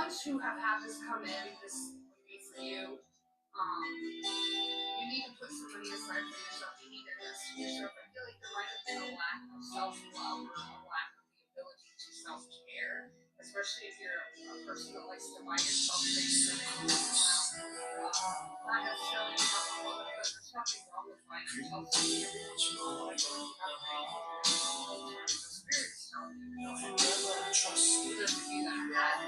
once you have had this come in, this would be for you. You need to put some money aside for yourself. You need to invest in yourself. I feel like there might have been a lack of self-love or a lack of the ability to self-care, especially if you're a person that likes to buy yourself things and then not necessarily alcohol, but there's nothing wrong with buying yourself something every once in a while. Spirits telling you, you know, those of you that have had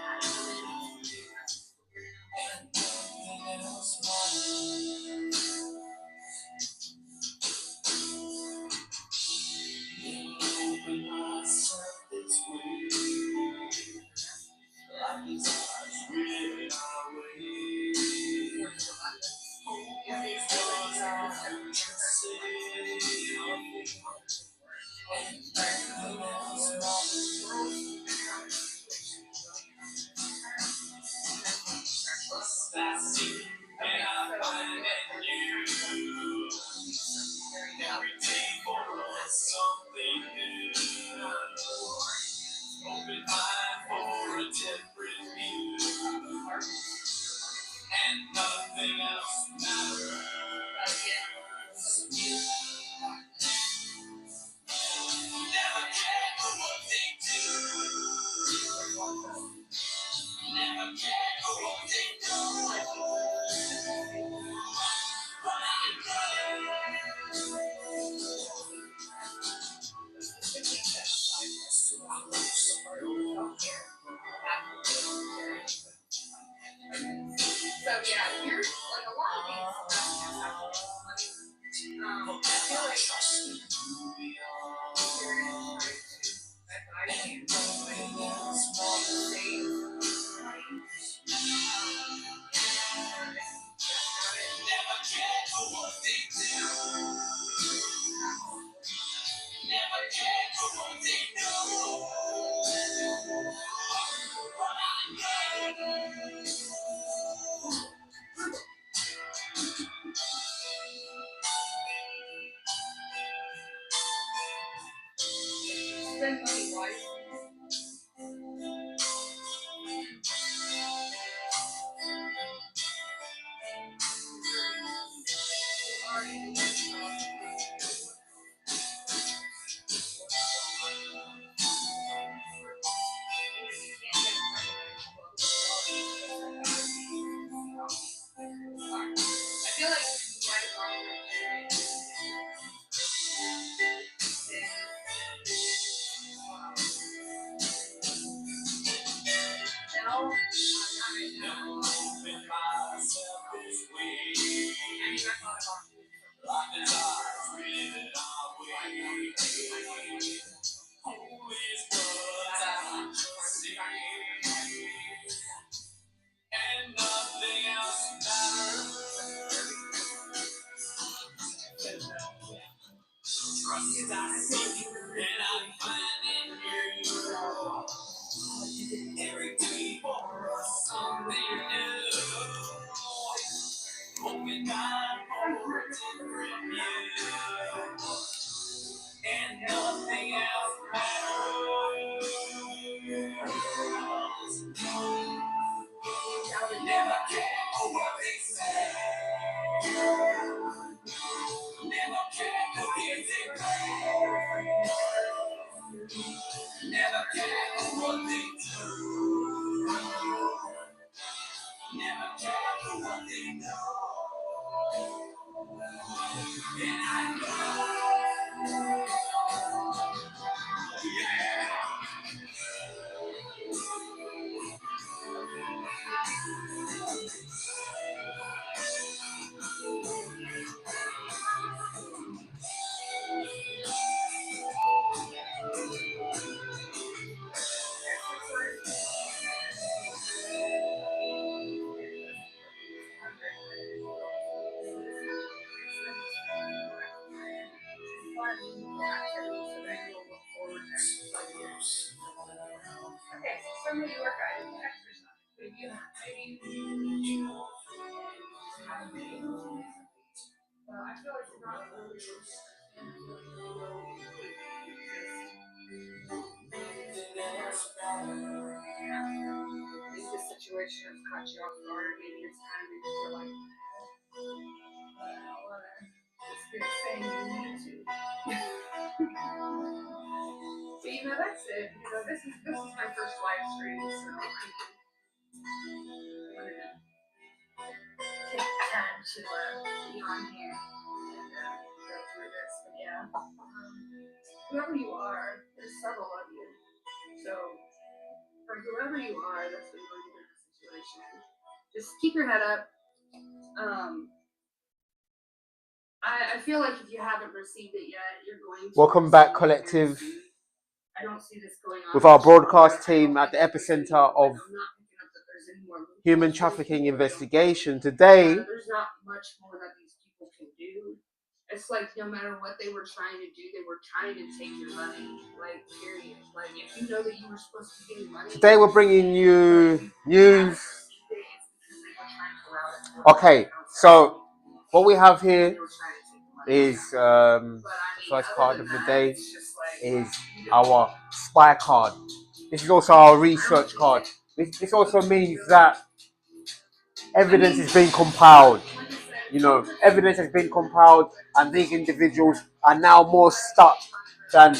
spend money wisely. I feel like you might have gone situation has caught you off guard, maybe it's kind of makes you feel like, I don't want to just be saying you need to. So that's it. This is my first live stream, so I'm gonna take the time to be on here and go through this. But yeah, whoever you are, there's several of you. So for whoever you are that's been going through this situation, just keep your head up. I feel like if you haven't received it yet, you're going to. Welcome back, collective. I don't see this going on with our broadcast team at the epicenter of human trafficking investigation. Today, there's not much more that these people can do. It's like no matter what they were trying to do, they were trying to take your money. Like, period. Like, if you know that you were supposed to be getting money. Today we're bringing you news. Okay, so what we have here is the first card of the day is our spy card. This is also our research card. This also means that evidence is being compiled. Evidence has been compiled, and these individuals are now more stuck than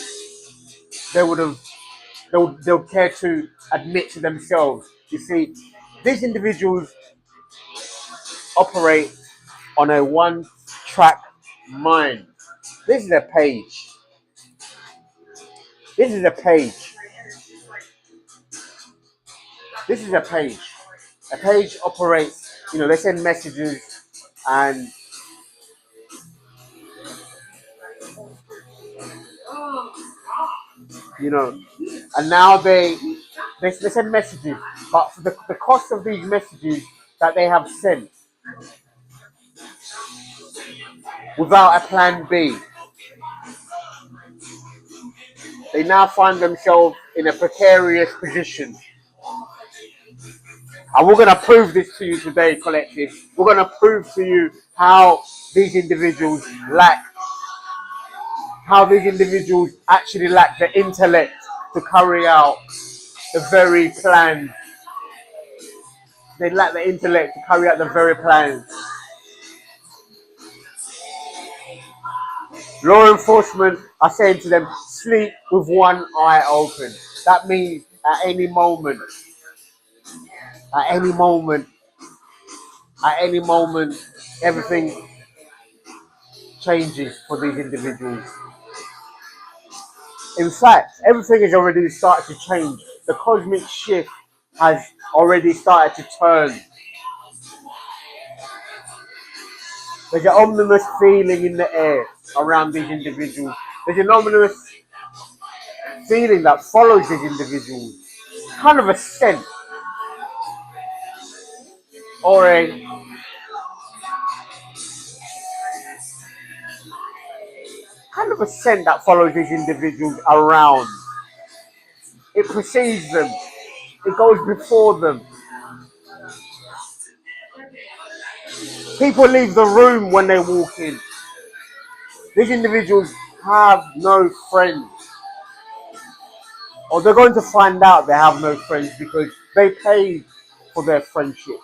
they'll care to admit to themselves. You see, these individuals operate on a one-track mind. This is a page. This is a page. This is a page. A page operates, they send messages and and now they send messages, but for the cost of these messages that they have sent without a plan B, they now find themselves in a precarious position. And we're going to prove this to you today, collective. We're going to prove to you how these individuals actually lack the intellect to carry out the very plan. They lack the intellect to carry out the very plan. Law enforcement are saying to them, sleep with one eye open. That means at any moment, everything changes for these individuals. In fact, everything has already started to change. The cosmic shift has already started to turn. There's an ominous feeling in the air around these individuals. There's an ominous feeling that follows these individuals. Kind of a scent. Or a scent that follows these individuals around. It precedes them. It goes before them. People leave the room when they walk in. These individuals have no friends. Or they're going to find out they have no friends because they paid for their friendship.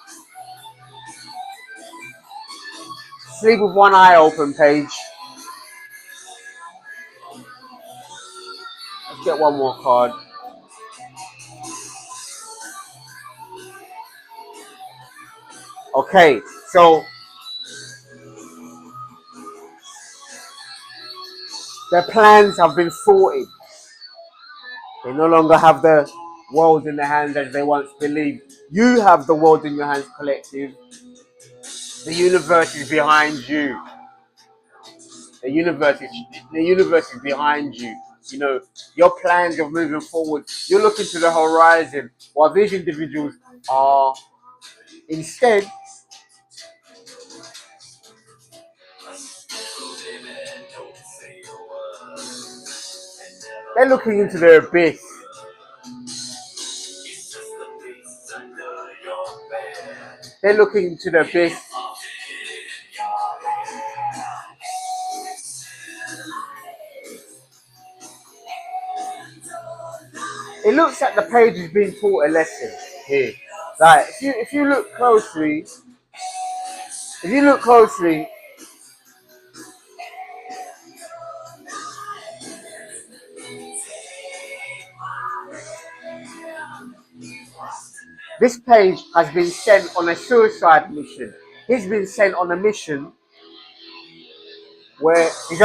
Sleep with one eye open, Paige. Let's get one more card. Okay, so their plans have been thwarted. They no longer have the world in their hands as they once believed. You have the world in your hands, collective. The universe is behind you. The universe is behind you. Your plans of moving forward. You're looking to the horizon, while these individuals are instead they're looking into the abyss. They're looking into the abyss. It looks like the page is being taught a lesson here. Like if you look closely, if you look closely, this page has been sent on a suicide mission. He's been sent on a mission where he's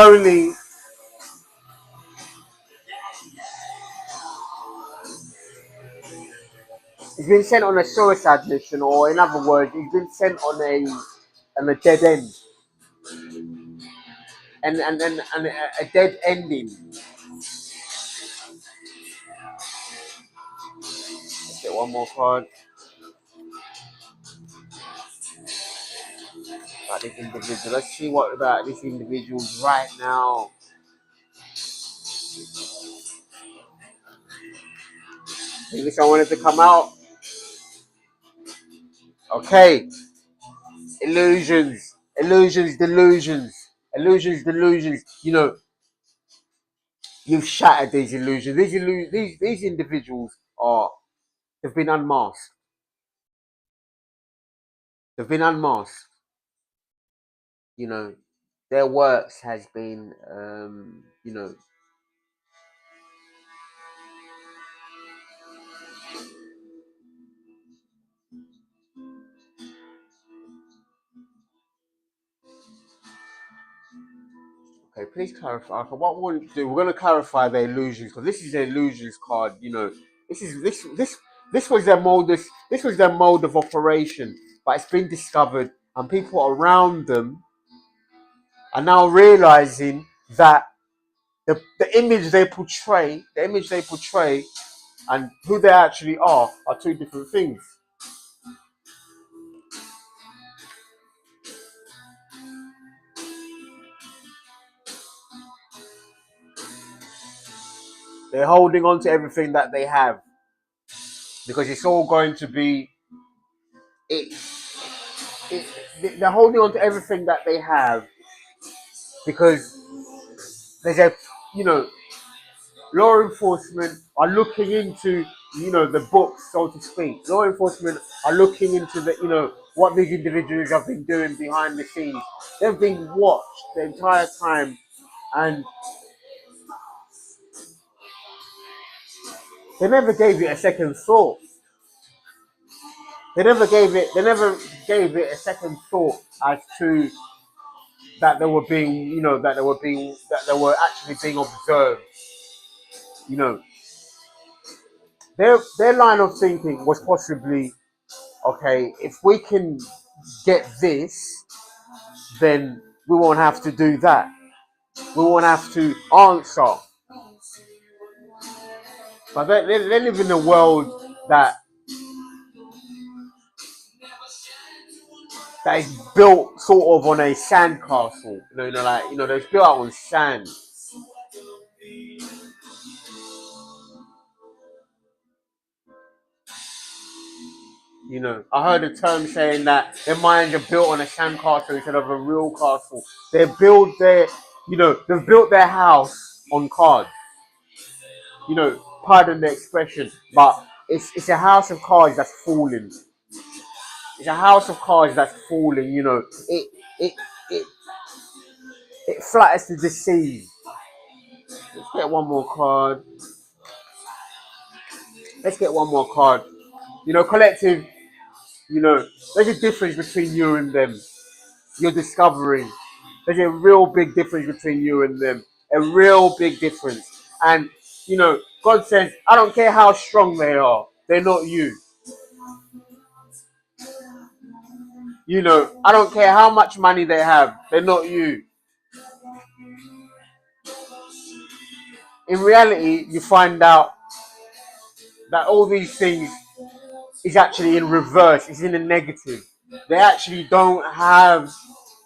been sent on a suicide mission, or in other words, he's been sent on a dead end, and a dead ending. Let's get one more card. About this individual. Let's see what about this individual right now. Maybe someone wanted to come out. Okay. Illusions, delusions. You know, you've shattered these illusions. These individuals they've been unmasked. They've been unmasked. You know, their works has been, Okay, please clarify. Okay, what we want to do, we're going to clarify the illusions because this is the illusions card. You know, this was their mode. This was their mode of operation, but it's been discovered, and people around them are now realizing that the image they portray, and who they actually are two different things. They're holding on to everything that they have because it's all going to be it. They're holding on to everything that they have because there's a, you know, law enforcement are looking into, the books, so to speak. Law enforcement are looking into what these individuals have been doing behind the scenes. They've been watched the entire time, and they never gave it a second thought. They never gave it a second thought as to that they were being, that they were actually being observed. You know, their line of thinking was possibly, okay, if we can get this, then we won't have to do that. We won't have to answer. But they live in a world that is built sort of on a sand castle. It's built out on sand. I heard a term saying that their minds are built on a sand castle instead of a real castle. They've built their house on cards. Pardon the expression, but it's a house of cards that's falling. It's a house of cards that's falling. It it it flatters to deceive. Let's get one more card. Collective. There's a difference between you and them. You're discovering there's a real big difference between you and them. A real big difference. And God says, I don't care how strong they are, they're not you. I don't care how much money they have, they're not you. In reality, you find out that all these things is actually in reverse, it's in a negative. They actually don't have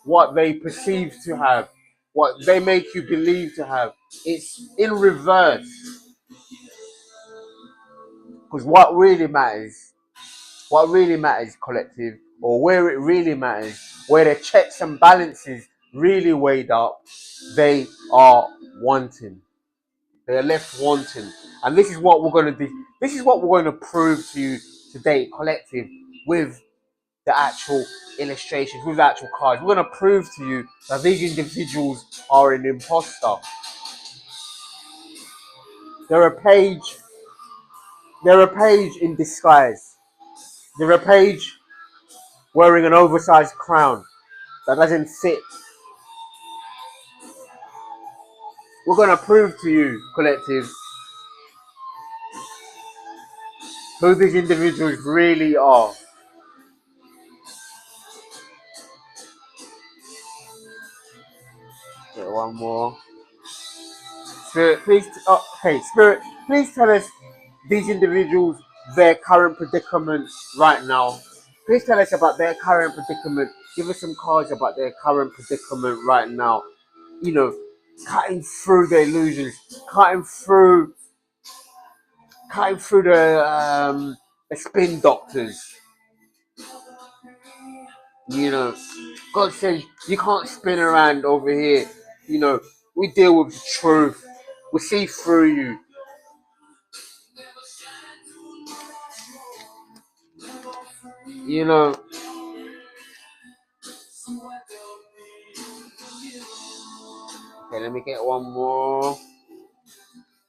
what they perceive to have, what they make you believe to have. It's in reverse. Because what really matters, collective, or where it really matters, where the checks and balances really weighed up, they are wanting. They are left wanting. And this is what we're going to do. This is what we're going to prove to you to date collective with the actual illustrations, with the actual cards. We're going to prove to you that these individuals are an imposter. They're a page in disguise. They're a page wearing an oversized crown that doesn't fit. We're going to prove to you, collective, who these individuals really are. Get one more. Spirit, please. Okay, Spirit, please tell us these individuals their current predicament right now. Please tell us about their current predicament. Give us some cards about their current predicament right now. You know, cutting through the illusions, cutting through the spin doctors. You know, God says you can't spin around over here. You know, we deal with the truth. We see through you. You know. Okay, let me get one more.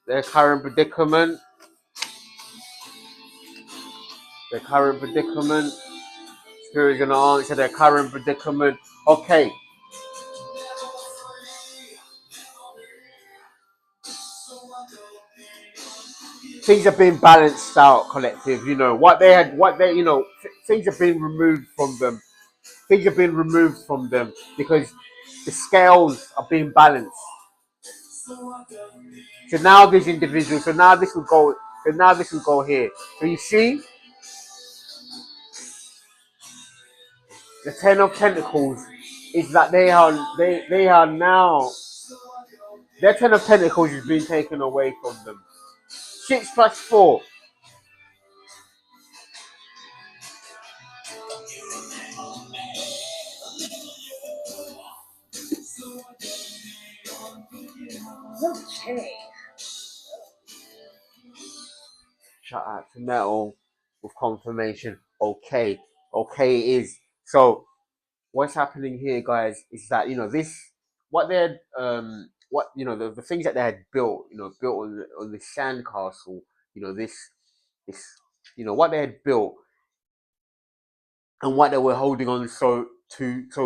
Their current predicament. Their current predicament. Spirit's gonna answer their current predicament. Okay. Things have been balanced out, collective. You know things have been removed from them. Things have been removed from them because the scales are being balanced. So now these individuals, so now this will go here. So you see, the Ten of Pentacles is that they are now, their Ten of Pentacles is being taken away from them. 6 plus 4. Okay. Shout out to Metal with confirmation. Okay. Okay it is. So what's happening here, guys, is that this what they're what the things that they had built, built on the sand castle, this what they had built and what they were holding on so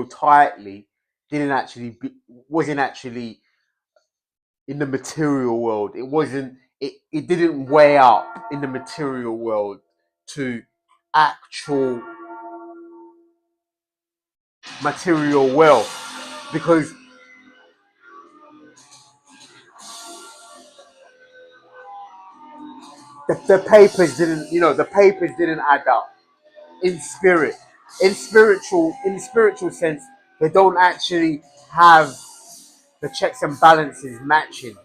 tightly wasn't actually in the material world. It didn't weigh up in the material world to actual material wealth, because the papers didn't add up in spirit. In spiritual sense, they don't actually have the checks and balances matching.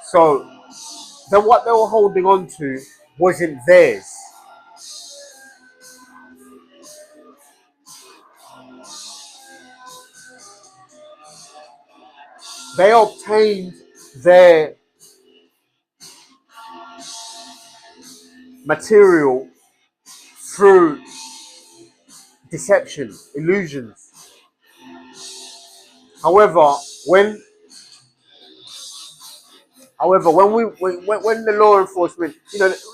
So then what they were holding on to wasn't theirs. They obtained their material through deception, illusions. However, when when the law enforcement,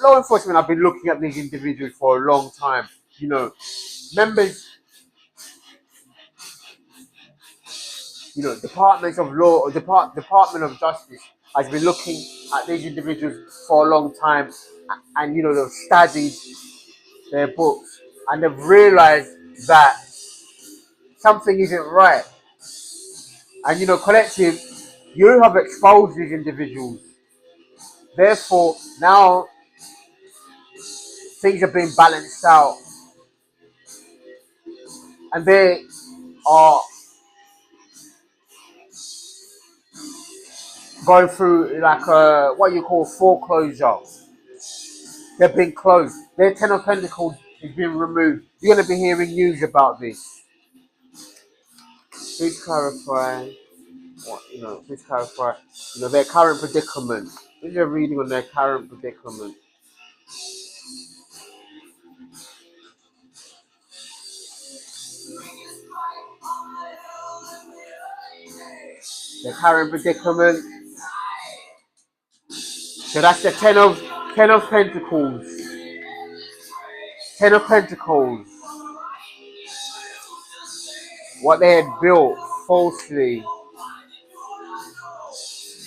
law enforcement have been looking at these individuals for a long time. Members, departments of law, Department of Justice has been looking at these individuals for a long time, and they've studied their books and they've realized that something isn't right. And collective, you have exposed these individuals. Therefore, now things are being balanced out, and they are going through like what you call foreclosure. They've been closed. Their Ten of Pentacles has been removed. You're going to be hearing news about this. Please clarify. Please clarify. Their current predicament. This is a reading on their current predicament. The current predicament. So that's the ten of Pentacles. Ten of Pentacles. What they had built falsely.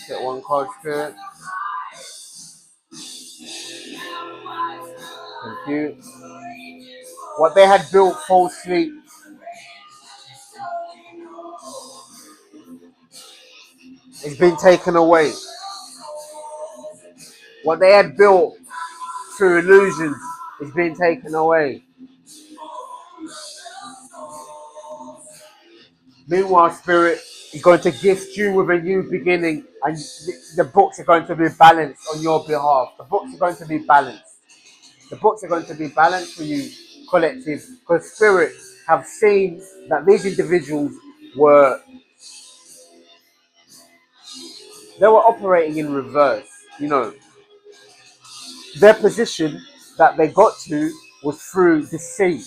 Get one card spirit. Thank you. What they had built falsely has been taken away. What they had built through illusions is being taken away. Meanwhile, Spirit is going to gift you with a new beginning, and the books are going to be balanced on your behalf. The books are going to be balanced. The books are going to be balanced for you, collective, because Spirit have seen that these individuals they were operating in reverse. You know, their position that they got to was through deceit.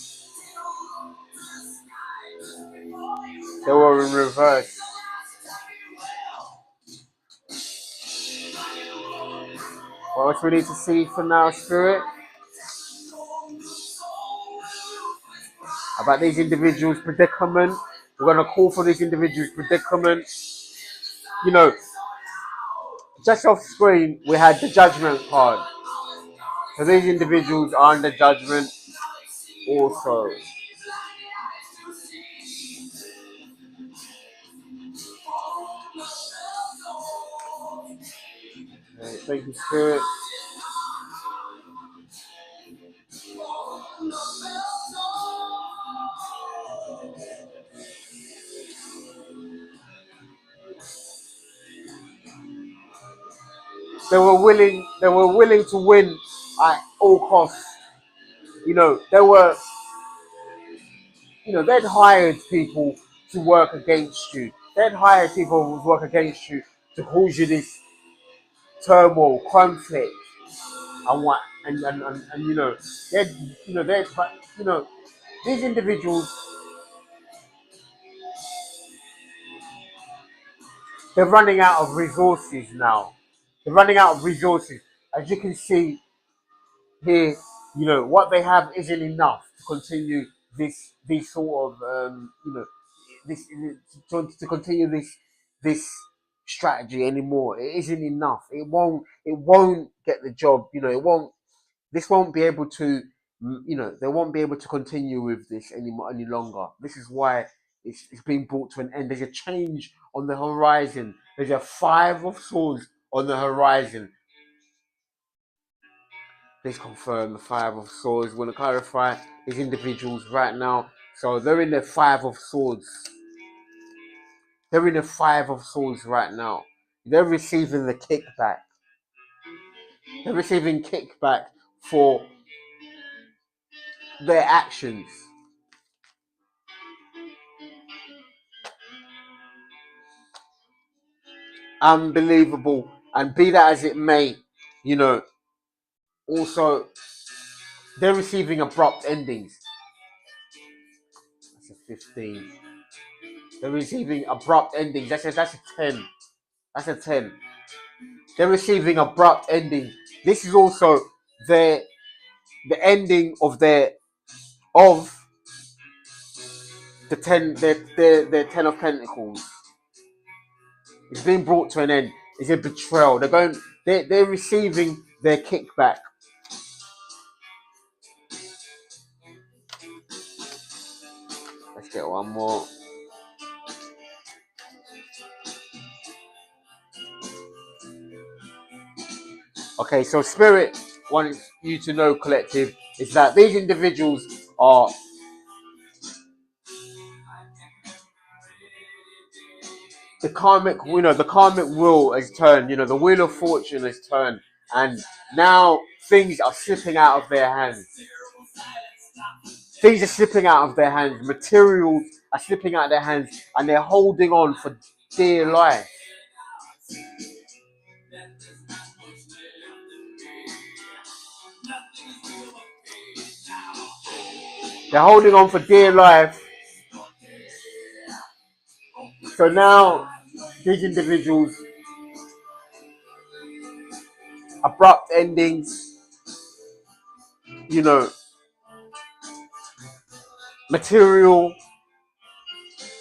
They were in reverse. What else we need to see for now, Spirit? About these individuals' predicament. We're going to call for these individuals' predicament. You know, just off screen, we had the judgment card. So these individuals are under judgment also. Okay, thank you, Spirit. They were willing to win at all costs. You know, they'd hired people to work against you. They'd hired people to work against you to cause you this turmoil, conflict, and what, and these individuals, they're running out of resources now. They're running out of resources. As you can see here, what they have isn't enough to continue this sort of this to continue this strategy anymore. It isn't enough. It won't get the job. It won't. This won't be able to. They won't be able to continue with this any longer. This is why it's being brought to an end. There's a change on the horizon. There's a Five of Swords on the horizon. Please confirm the Five of Swords. We want to clarify these individuals right now. So they're in the Five of Swords. They're in the Five of Swords right now. They're receiving the kickback. They're receiving kickback for their actions. Unbelievable. And be that as it may, also they're receiving abrupt endings. That's a 15. They're receiving abrupt endings. That's a 10. That's a 10. They're receiving abrupt endings. This is also the ending of the 10 of Pentacles. It's being brought to an end. It's a betrayal. They're receiving their kickback. Let's get one more. Okay, so Spirit wants you to know, collective, is that these individuals are the karmic wheel has turned, the wheel of fortune has turned, and now things are slipping out of their hands. Things are slipping out of their hands. Materials are slipping out of their hands, and they're holding on for dear life. They're holding on for dear life. So now these individuals, abrupt endings, you know, material,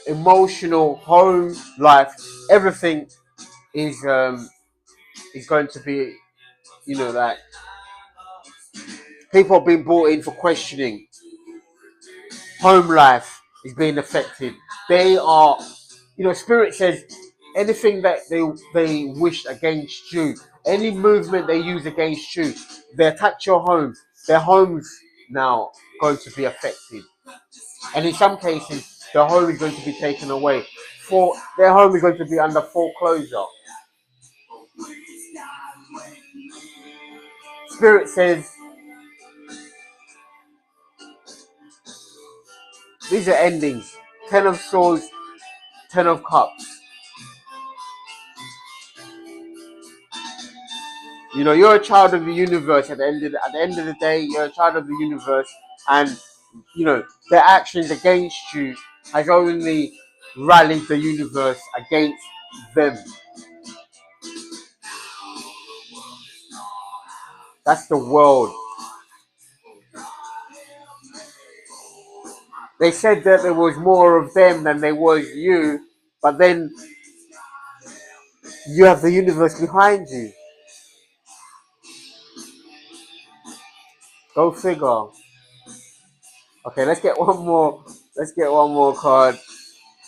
emotional, home life, everything is going to be, like people are being brought in for questioning. Home life is being affected. They are, Spirit says anything that they wish against you, any movement they use against you, they attack your home. Their homes now going to be affected, and in some cases, the home is going to be taken away. For their home is going to be under foreclosure. Spirit says these are endings. 10 of Swords, 10 of Cups. You're a child of the universe. At the end of the day, you're a child of the universe, and their actions against you has only rallied the universe against them. That's the world. They said that there was more of them than there was you, but then you have the universe behind you. Go figure. Okay, let's get one more. Let's get one more card.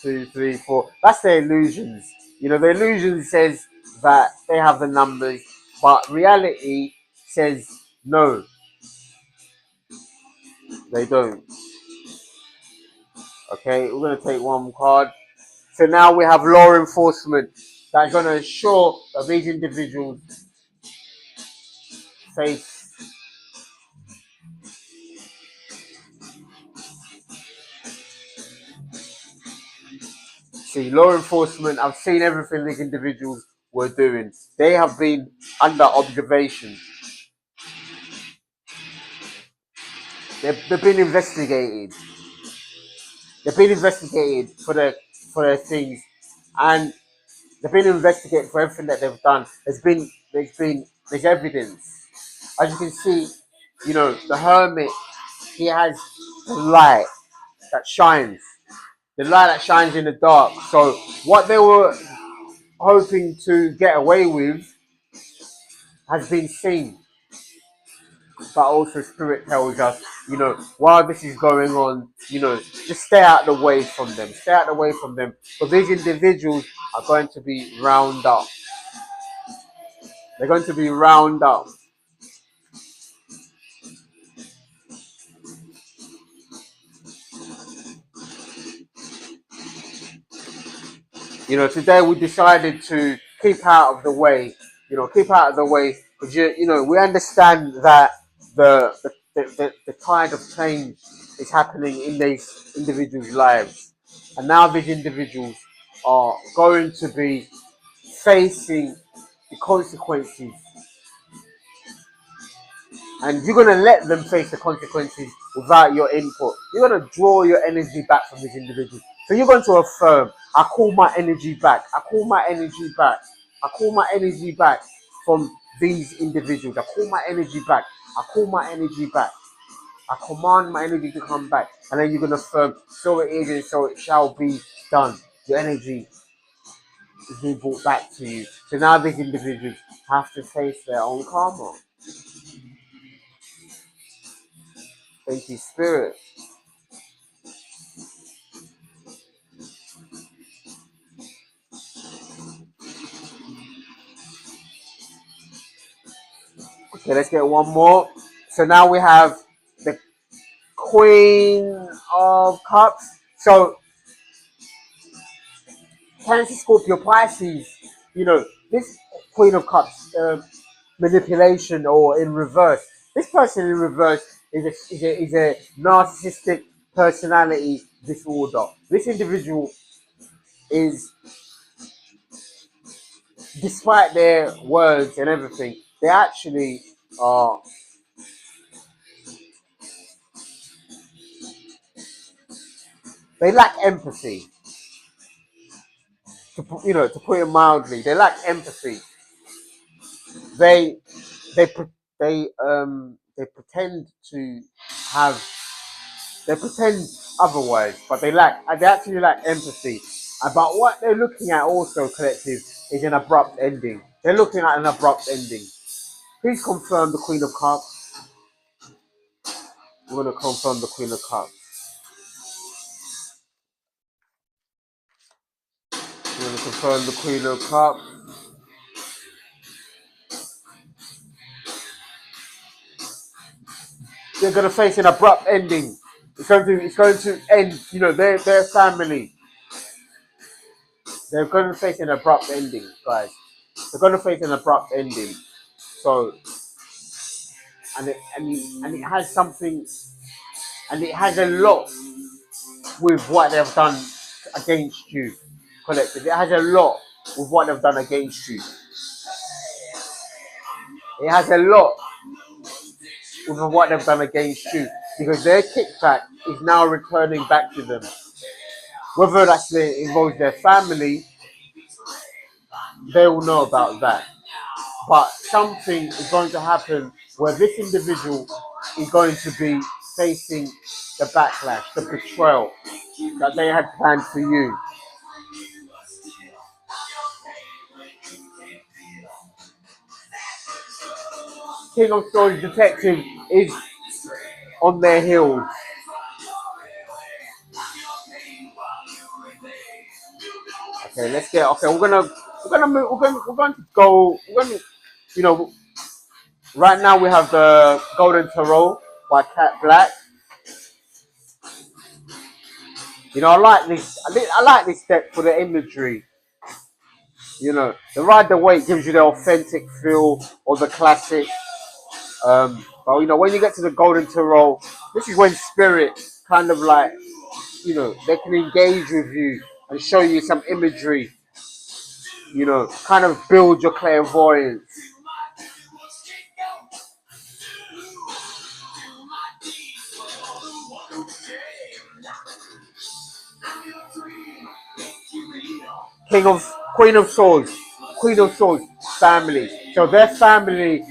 2, 3, 4. That's the illusions. The illusion says that they have the numbers, but reality says no, they don't. Okay, we're gonna take one card. So now we have law enforcement that's gonna ensure that these individuals face. See, law enforcement. I've seen everything these individuals were doing. They have been under observation. They've been investigated. They've been investigated for their things, and they've been investigated for everything that they've done. There's evidence. As you can see, the hermit, he has the light that shines, the light that shines in the dark. So what they were hoping to get away with has been seen. But also Spirit tells us, while this is going on, just stay out the way from them. Stay out the way from them. Because these individuals are going to be round up. They're going to be round up. Today we decided to keep out of the way. Keep out of the way. Because, we understand that the tide of change is happening in these individuals' lives. And now these individuals are going to be facing the consequences, and you're going to let them face the consequences without your input. You're going to draw your energy back from these individuals. So you're going to affirm, I call my energy back. I call my energy back. I call my energy back from these individuals. I call my energy back. I call my energy back. I command my energy to come back. And then you're going to affirm, so it is and so it shall be done. Your energy is being brought back to you. So now these individuals have to face their own karma. Thank you, Spirit. Okay, let's get one more. So now we have the Queen of Cups. So Cancer, Scorpio, Pisces. This Queen of Cups, manipulation or in reverse. This person in reverse is a narcissistic personality disorder. This individual is, despite their words and everything, they actually are. They lack empathy. To put it mildly, they lack empathy. They they they pretend to have they pretend otherwise, but they actually lack empathy. But what they're looking at also, collective, is an abrupt ending. They're looking at an abrupt ending. Please confirm the Queen of Cups. We're going to confirm the Queen of Cups. We're going to confirm the Queen of Cups. They're going to face an abrupt ending. It's going to end. Their family. They're going to face an abrupt ending, guys. They're going to face an abrupt ending. So, and it has something, and it has a lot with what they've done against you, collective. It has a lot with what they've done against you. It has a lot with what they've done against you, because their kickback is now returning back to them. Whether that involves their family, they will know about that. But something is going to happen where this individual is going to be facing the backlash, the betrayal that they had planned for you. King of Swords detective is on their heels. Okay, let's get. Okay, we're gonna move. We're going to go. You know, right now we have the Golden Tarot by Cat Black. I like this. I like this deck for the imagery. The Rider Waite gives you the authentic feel of the classic. But when you get to the Golden Tarot, this is when Spirit kind of like, they can engage with you and show you some imagery. Kind of build your clairvoyance. Queen of Swords, family. So their family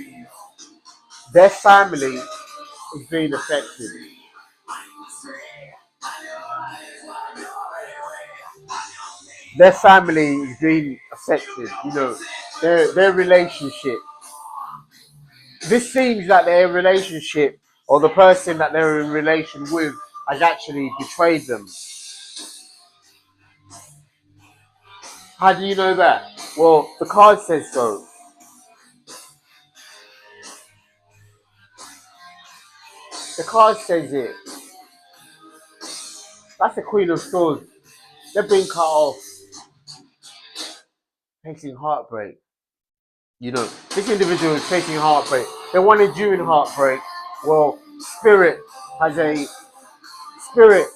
is being affected. Their family is being affected. Their relationship. This seems that their relationship, or the person that they're in relation with, has actually betrayed them. How do you know that? Well, the card says so. The card says it. That's the Queen of Swords. They're being cut off, facing heartbreak. This individual is facing heartbreak. They wanted you in heartbreak. Well, Spirit has a spirit.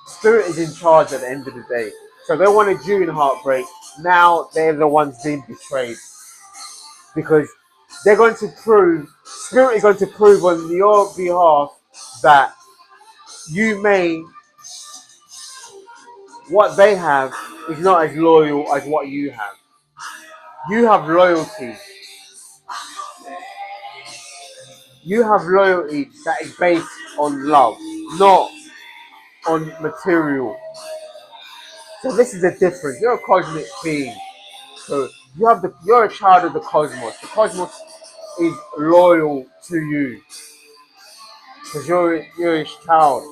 Spirit is in charge at the end of the day. So they wanted you in heartbreak. Now they're the ones being betrayed, because they're going to prove. Spirit is going to prove on your behalf that what they have is not as loyal as what you have. You have loyalty. You have loyalty that is based on love, not on material. So this is the difference. You're a cosmic being. So you're a child of the cosmos. The cosmos is loyal to you because you're his child.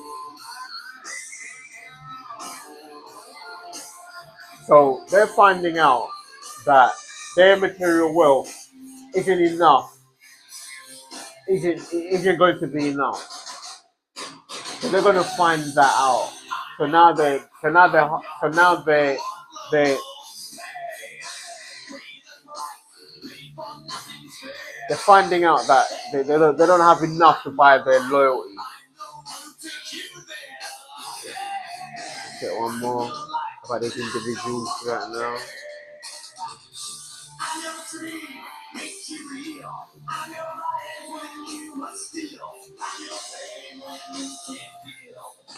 So they're finding out that their material wealth isn't enough. Isn't going to be enough. So they're going to find that out. So now they they're finding out that they don't have enough to buy their loyalty. Get one more about these individuals right now.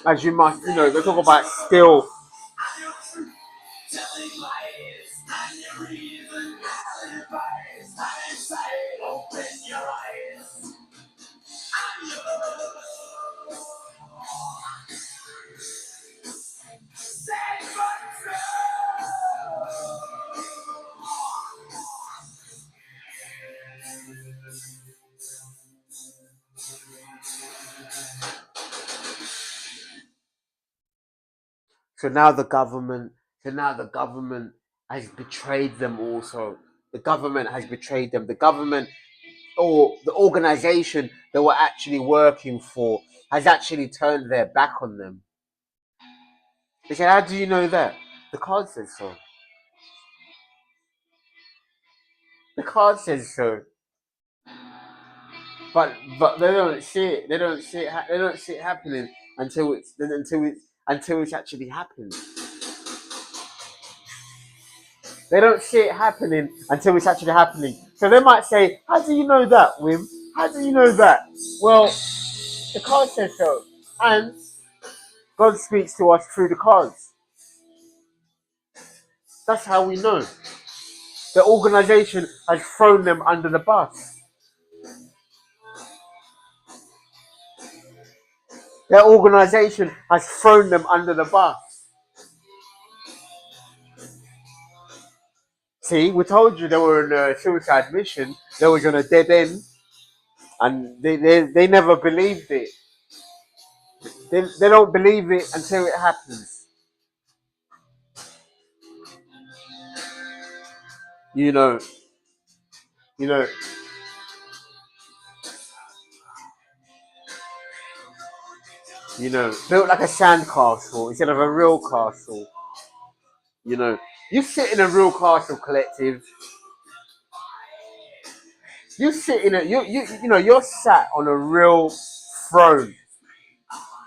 as you must, they talk about still. So now the government, has betrayed them also. The government has betrayed them. The government or the organization they were actually working for has actually turned their back on them. They said, how do you know that? The card says so. The card says so. But they don't see it. They don't see it. They don't see it happening until it's actually happened. They don't see it happening until it's actually happening. So they might say, how do you know that, Wim? How do you know that? Well, the card says so. And God speaks to us through the cards. That's how we know. The organization has thrown them under the bus. Their organization has thrown them under the bus. See, we told you they were on a suicide mission. They were on a dead end. And they never believed it. They don't believe it until it happens. You know, you know, built like a sand castle instead of a real castle. You sit in a real castle collective. You sit in a you're sat on a real throne.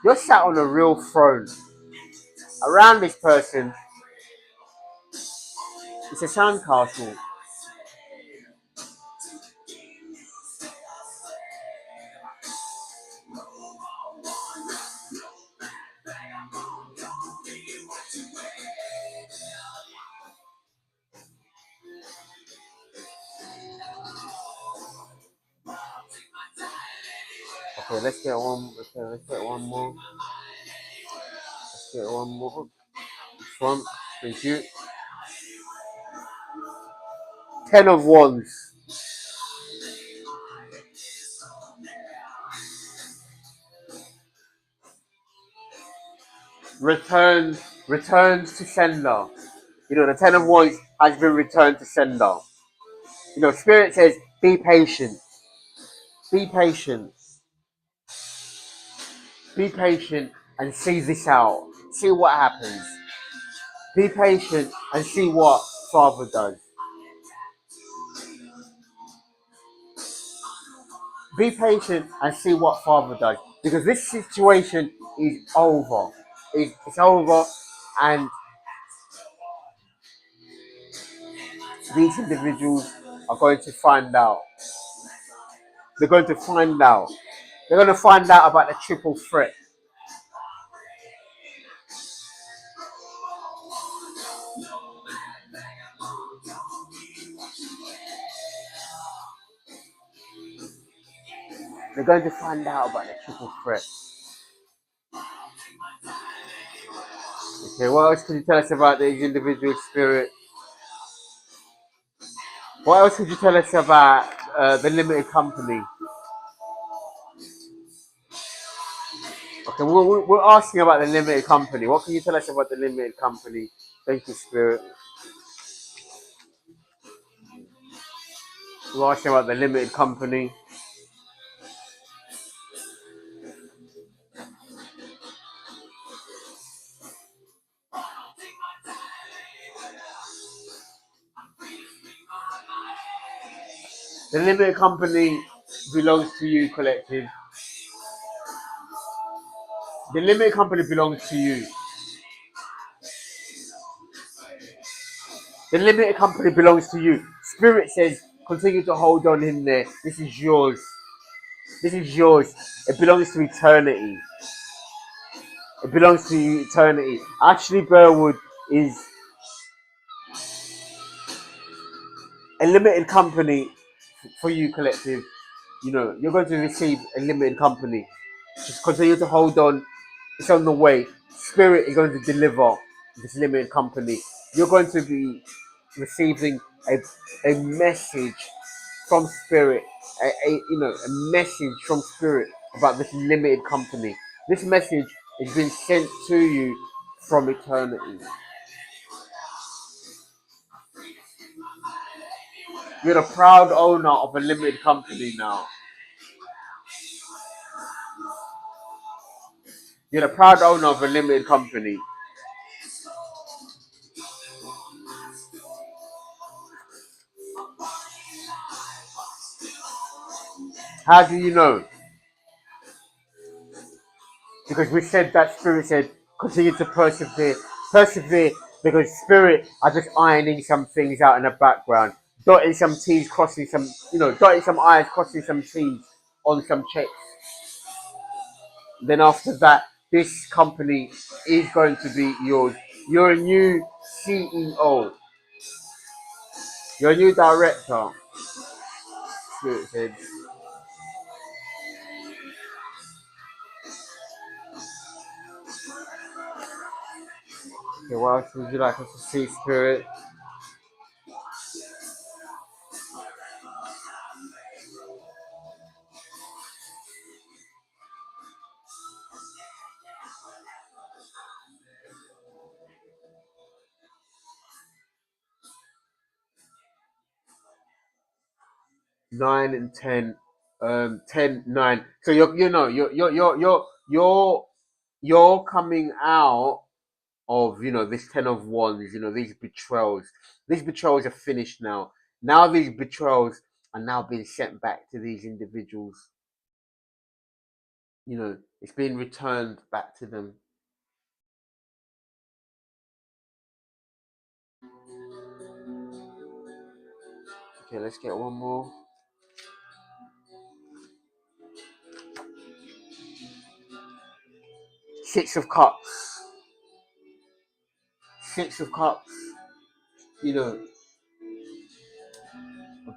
You're sat on a real throne. Around this person, it's a sand castle. Okay, let's get one. Okay, let's get one more. Let's get one more. This one. Thank you. 10 of Wands. Returns to sender. The 10 of Wands has been returned to sender. Spirit says, be patient. Be patient. Be patient and see this out. See what happens. Be patient and see what Father does. Be patient and see what Father does. Because this situation is over. It's over, and these individuals are going to find out. They're going to find out. They're going to find out about the triple threat. They're going to find out about the triple threat. Okay, what else can you tell us about these individual spirit? What else could you tell us about the limited company? Okay, we're asking about the limited company. What can you tell us about the limited company? Thank you, Spirit. We're asking about the limited company. The limited company belongs to you, collective. The limited company belongs to you. The limited company belongs to you. Spirit says, continue to hold on in there. This is yours. This is yours. It belongs to eternity. It belongs to you eternity. Ashleigh Burwood is a limited company for you, collective. You know, you're going to receive a limited company. Just continue to hold on. It's on the way. Spirit is going to deliver this limited company. You're going to be receiving a message from Spirit, a message from Spirit about this limited company. This message is being sent to you from eternity. You're the proud owner of a limited company now. You're the proud owner of a limited company. How do you know? Because we said that Spirit said, continue to persevere. Persevere because Spirit are just ironing some things out in the background. Dotting some T's, crossing some, dotting some I's, crossing some T's on some checks. Then after that, this company is going to be yours. You're a new CEO. You're a new director. Spirit said. Okay, what else would you like us to see, Spirit? 9 and 10, 10, 9. So you're coming out of this 10 of wands. These betrayals. These betrayals are finished now. Now these betrayals are now being sent back to these individuals. It's being returned back to them. Okay, let's get one more. Six of Cups. Six of Cups. You know,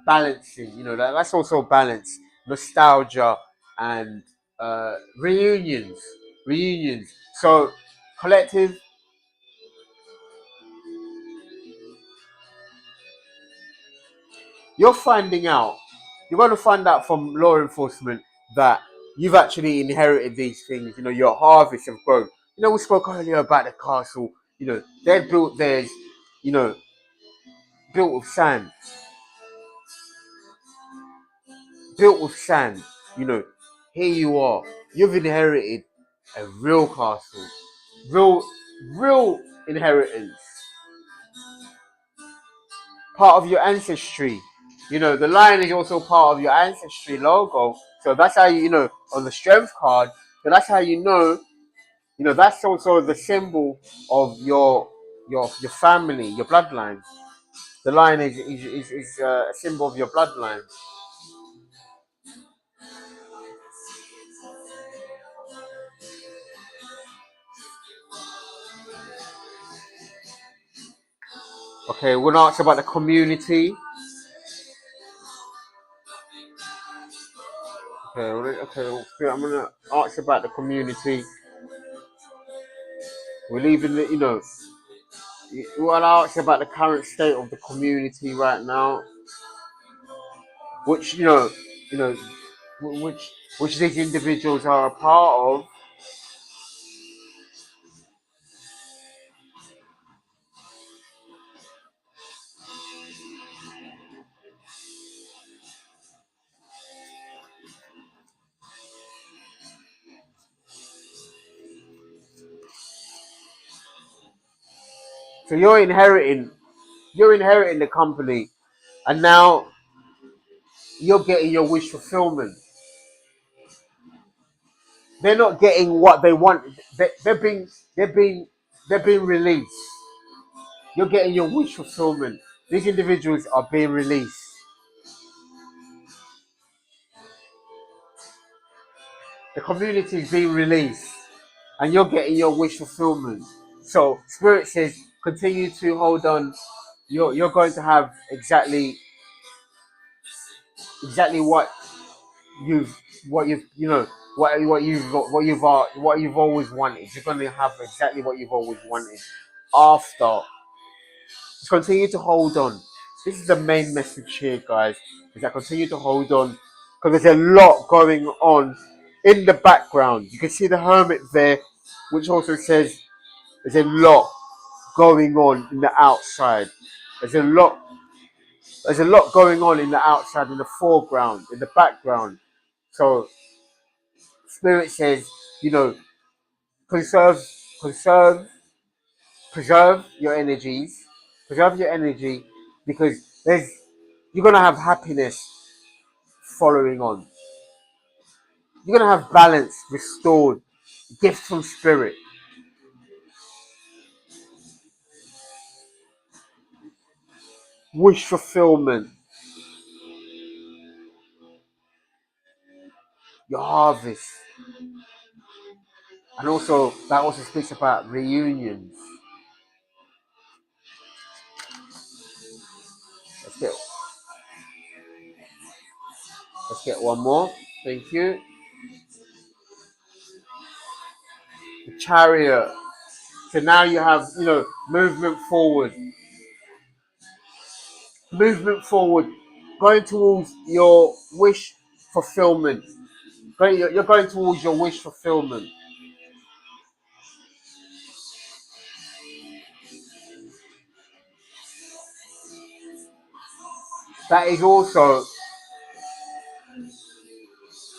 balancing. That's also balance, nostalgia, and reunions. Reunions. So, collective. You're finding out. You're going to find out from law enforcement that you've actually inherited these things. Your harvest of growth. We spoke earlier about the castle. They built theirs. You know, built with sand. Built with sand. Here you are. You've inherited a real castle, real inheritance, part of your ancestry. The lion is also part of your ancestry logo. So that's how on the strength card. So that's how that's also the symbol of your family, your bloodline. The lion is a symbol of your bloodline. Okay, we're gonna ask about the community. Okay. I'm gonna ask about the community. We're leaving the, we want to ask about the current state of the community right now, which you know, which these individuals are a part of. So you're inheriting the company, and now you're getting your wish fulfillment. They're not getting what they want. They're being released. You're getting your wish fulfillment. These individuals are being released. The community is being released. and you're getting your wish fulfillment. So Spirit says, continue to hold on. You're going to have exactly you've you know what you've always wanted. You're going to have exactly what you've always wanted. After, just continue to hold on. This is the main message here, guys. Is that continue to hold on, because there's a lot going on in the background. You can see the hermit there, which also says there's a lot going on in the outside. There's a lot. There's a lot going on in the outside, in the foreground, in the background. So Spirit says, you know, conserve, conserve, preserve your energies, preserve your energy, because you're gonna have happiness following on. You're gonna have balance restored, gifts from Spirit, wish fulfillment, your harvest, and also that also speaks about reunions. Let's get let's get one more. Thank you. The Chariot. So now you have, movement forward, going towards your wish fulfillment. You're going towards your wish fulfillment. That is also,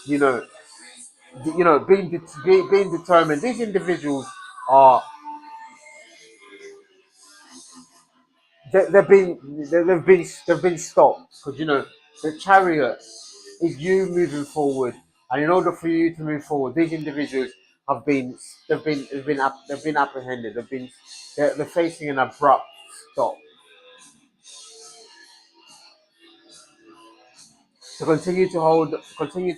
you know, being determined. These individuals are they've been stopped, because the Chariot is you moving forward, and in order for you to move forward, these individuals they've been apprehended. They're facing an abrupt stop. So continue to continue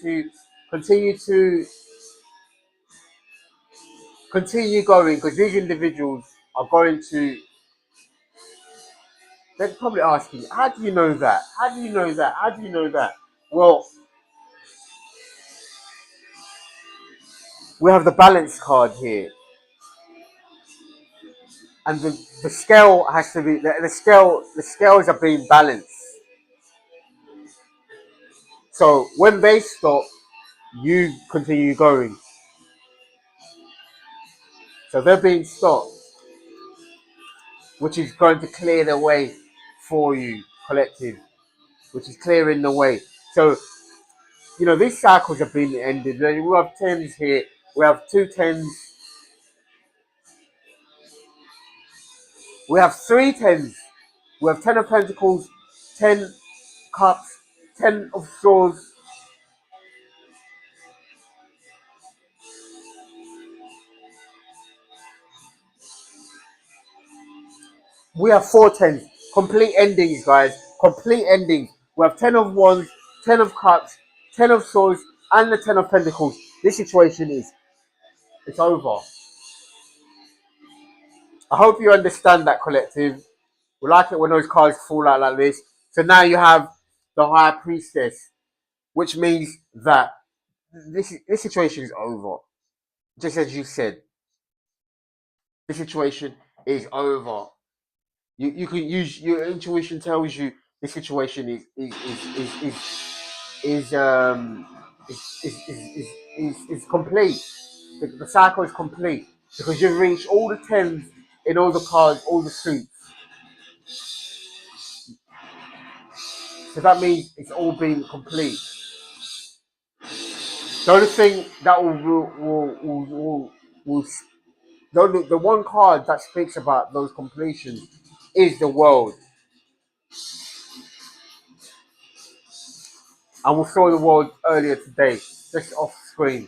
going, because these individuals are going to. They're probably asking, how do you know that? How do you know that? How do you know that? Well, we have the balance card here, and the scale has to be the scales are being balanced. So when they stop, you continue going. So they're being stopped, which is going to clear the way for you, collective, which is clearing the way. So these cycles have been ended. We have tens here. We have two tens. We have three tens. We have 10 of Pentacles, 10 Cups, 10 of Swords. We have four tens. Complete endings, guys. Complete endings. We have 10 of Wands, 10 of Cups, 10 of Swords, and the 10 of Pentacles. This situation it's over. I hope you understand that, collective. We like it when those cards fall out like this. So now you have the High Priestess, which means that this situation is over. Just as you said, the situation is over. You can use your intuition tells you the situation is um is complete. The cycle is complete, because you've reached all the tens in all the cards, all the suits. So that means it's all been complete. The only thing that will the one card that speaks about those completions is the world, and we saw the world earlier today, just off screen.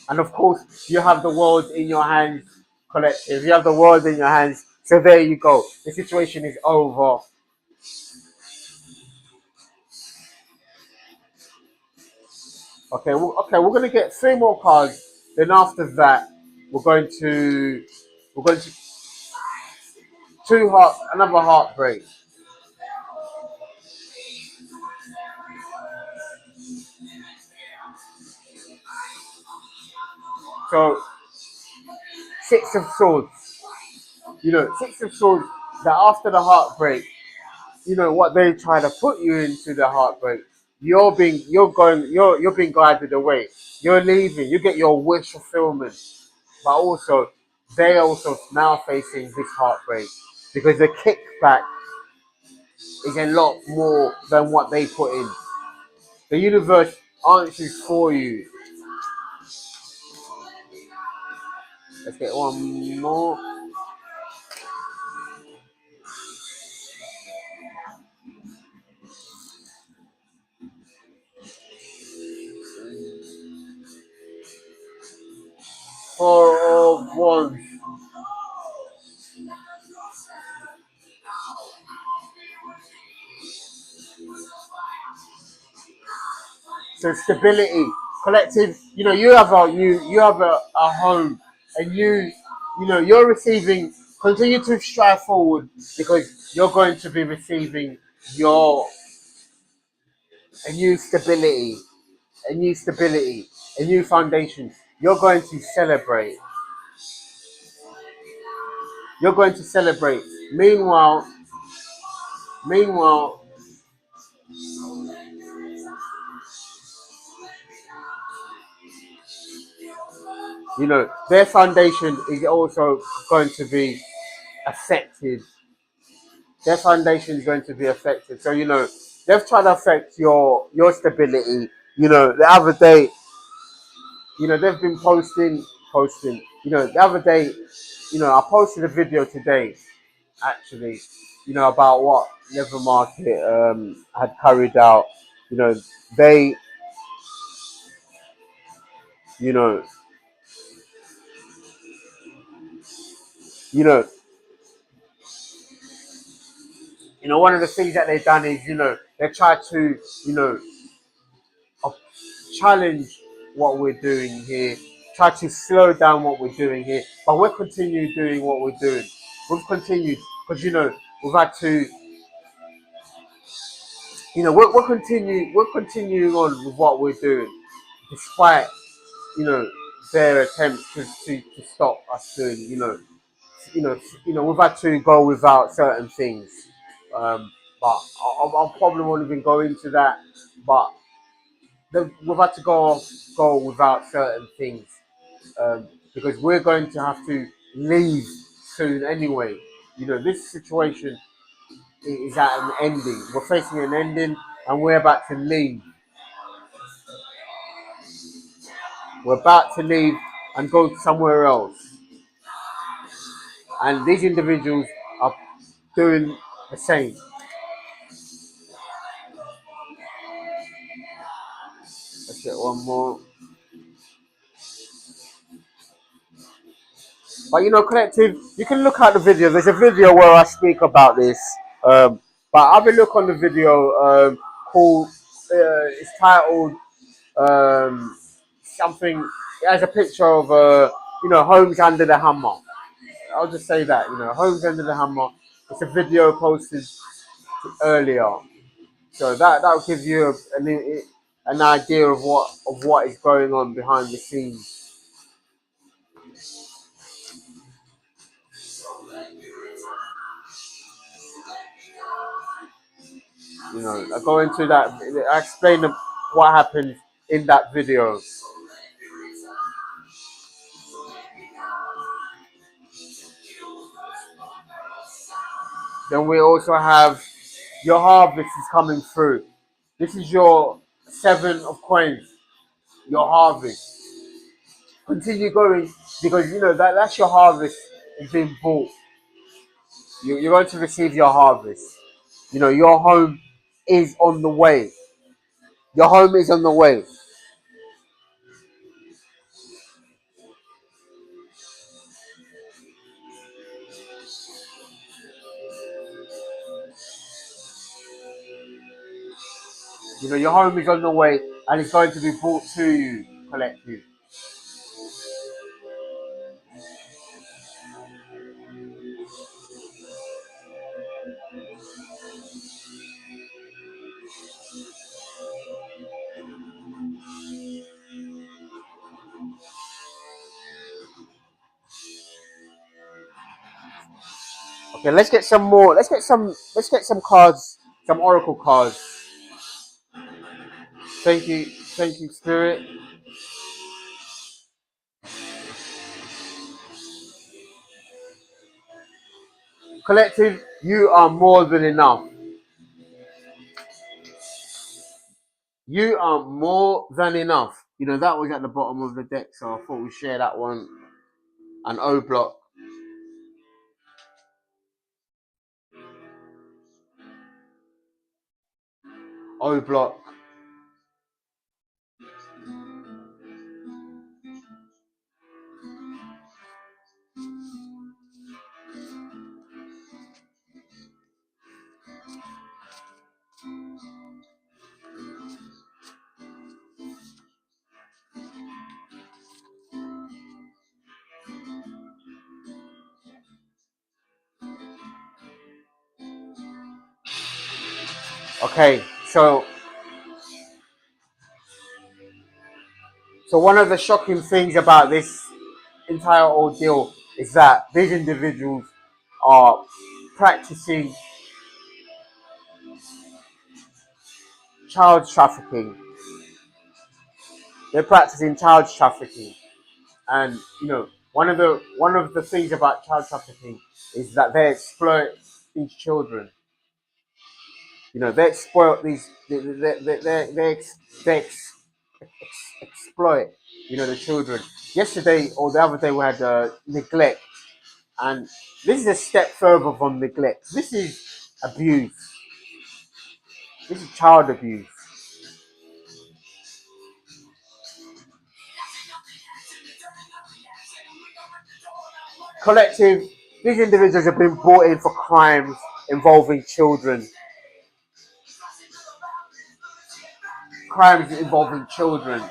And of course, you have the world in your hands, collective. You have the world in your hands. So there you go. The situation is over. Okay, we're gonna get 3 more cards. Then after that, we're going to another heartbreak. So 6 of Swords. Six of Swords. That after the heartbreak, what they try to put you into the heartbreak. You're being guided away. You're leaving. You get your wish fulfillment, but also they also now facing this heartbreak because the kickback is a lot more than what they put in. The universe answers for you. Let's get one more. Four of Wands. So stability, collective. You have a home, and you're receiving. Continue to strive forward because you're going to be receiving your a new stability, a new stability, a new foundation. You're going to celebrate. You're going to celebrate. Meanwhile, their foundation is also going to be affected. Their foundation is going to be affected. So they've tried to affect your stability. The other day, they've been posting. The other day, I posted a video today, actually, about what Never Market had carried out. They, you know, you know, one of the things that they've done is, they try to, uh, challenge what we're doing here, try to slow down what we're doing here, but we're continue doing what we're doing. We've continued because we've had to, we're continuing on with what we're doing, despite you know their attempts to stop us doing. We've had to go without certain things, but I probably won't even go into that. But we've had to go without certain things because we're going to have to leave soon anyway. This situation is at an ending. We're facing an ending, and we're about to leave. We're about to leave and go somewhere else. And these individuals are doing the same. Let's get one more. But collective, you can look at the video. There's a video where I speak about this. But have a look on the video called, it's titled something, it has a picture of, homes under the hammer. I'll just say that, homes under the hammer. It's a video posted earlier. So that'll give you an idea of what is going on behind the scenes. I go into that. I explain what happened in that video. Then we also have your harvest is coming through. This is your 7 of Coins. Your harvest. Continue going because that's your harvest is being bought. You're going to receive your harvest. Your home is on the way. Your home is on the way. Your home is on the way. and it's going to be brought to you, collective. Okay, let's get some more. Let's get some cards, some oracle cards. Thank you, Spirit. Collective, you are more than enough. You are more than enough. You know, that was at the bottom of the deck, so I thought we'd share that one. An O block. O block. Okay, so one of the shocking things about this entire ordeal is that these individuals are practicing child trafficking. They're practicing child trafficking, and you know one of the things about child trafficking is that they exploit these children. You know, they exploit these. They exploit. You know, the children. Yesterday or the other day we had neglect, and this is a step further from neglect. This is abuse. This is child abuse. Collective. These individuals have been brought in for crimes involving children. Crimes involving children.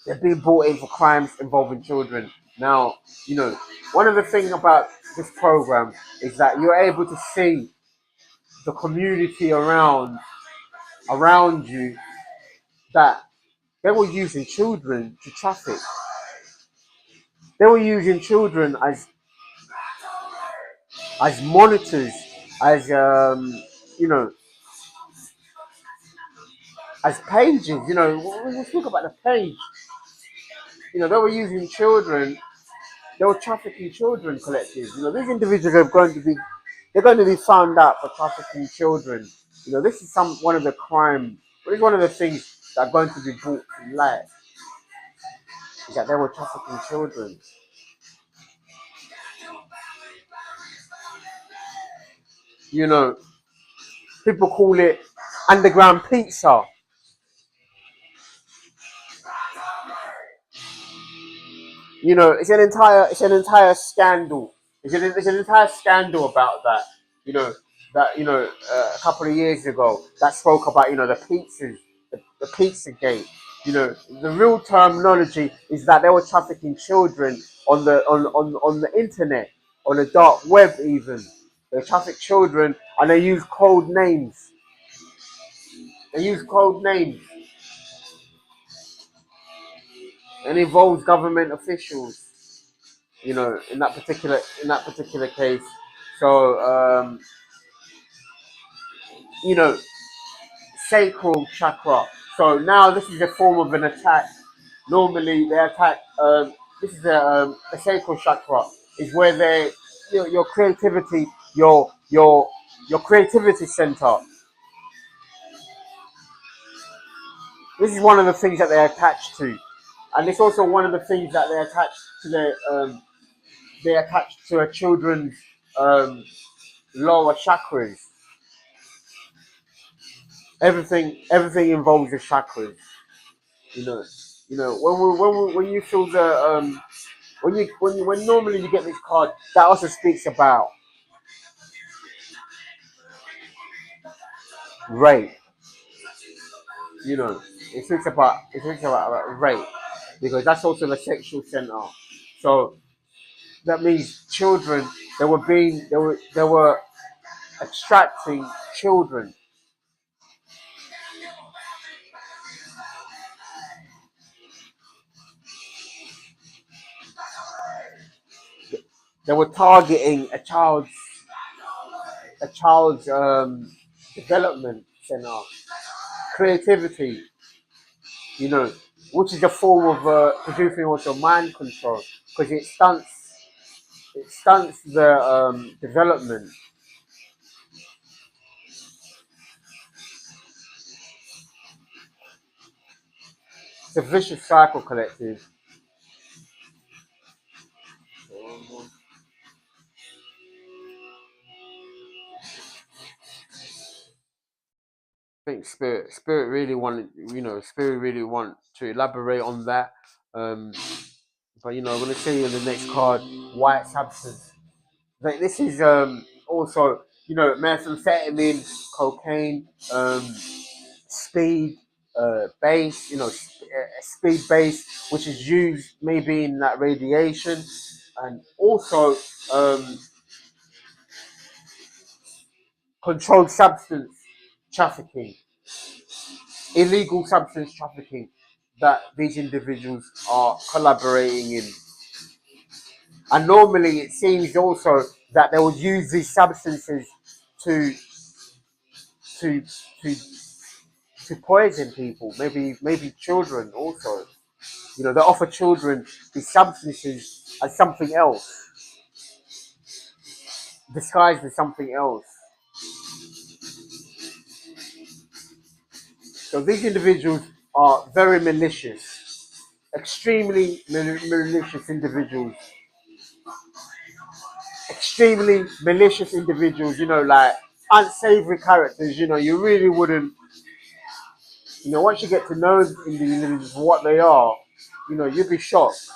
They're being brought in for crimes involving children. Now, you know, one of the things about this program is that you're able to see the community around you that they were using children to traffic. They were using children as monitors, as you know, as pages. You know, when we talk about the page, you know, they were using children. They were trafficking children. Collective. You know, these individuals are going to be, they're going to be found out for trafficking children. You know, this is one of the crime. But it's one of the things that are going to be brought to light is that they were trafficking children. You know, people call it underground pizza. You know, it's an entire scandal. It's an entire scandal about that. You know that a couple of years ago that spoke about the pizzas, the pizza gate. You know, the real terminology is that they were trafficking children on the internet, on the dark web even. They traffic children and they use code names. They use code names and involves government officials. You know, in that particular case. So you know, sacral chakra. So now this is a form of an attack. Normally they attack. This is a sacral chakra. Is where they your creativity, your creativity center. This is one of the things that they attach to, and it's also one of the things that they attach to they attach to a children's lower chakras. Everything involves the chakras. You know, when you feel the when normally you get this card, that also speaks about rape. You know, it talks about rape, because that's also the sexual center. So that means children, they were extracting children. They were targeting a child's development center, creativity, you know, which is a form of producing also mind control, because it stunts the development. It's a vicious cycle, collective. I think spirit really wanted, spirit really want to elaborate on that. Um, but I'm gonna show you in the next card, white substance. Like this is also methamphetamine, cocaine, speed, base, speed base, which is used maybe in that radiation, and also um, controlled substance trafficking, illegal substance trafficking that these individuals are collaborating in. And normally it seems also that they would use these substances to to to to poison people, maybe children also. They offer children these substances as something else, disguised as something else. So these individuals are very malicious, extremely malicious individuals, extremely malicious individuals. Like unsavory characters. You really wouldn't. Once you get to know the individuals for what they are, you'd be shocked.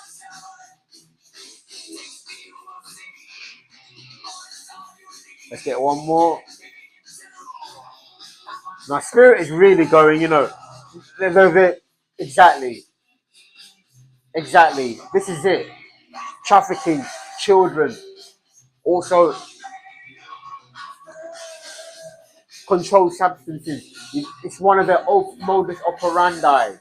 Let's get one more. Now, spirit is really going. Exactly, exactly. This is it. Trafficking children. Also, controlled substances. It's one of their modus operandi.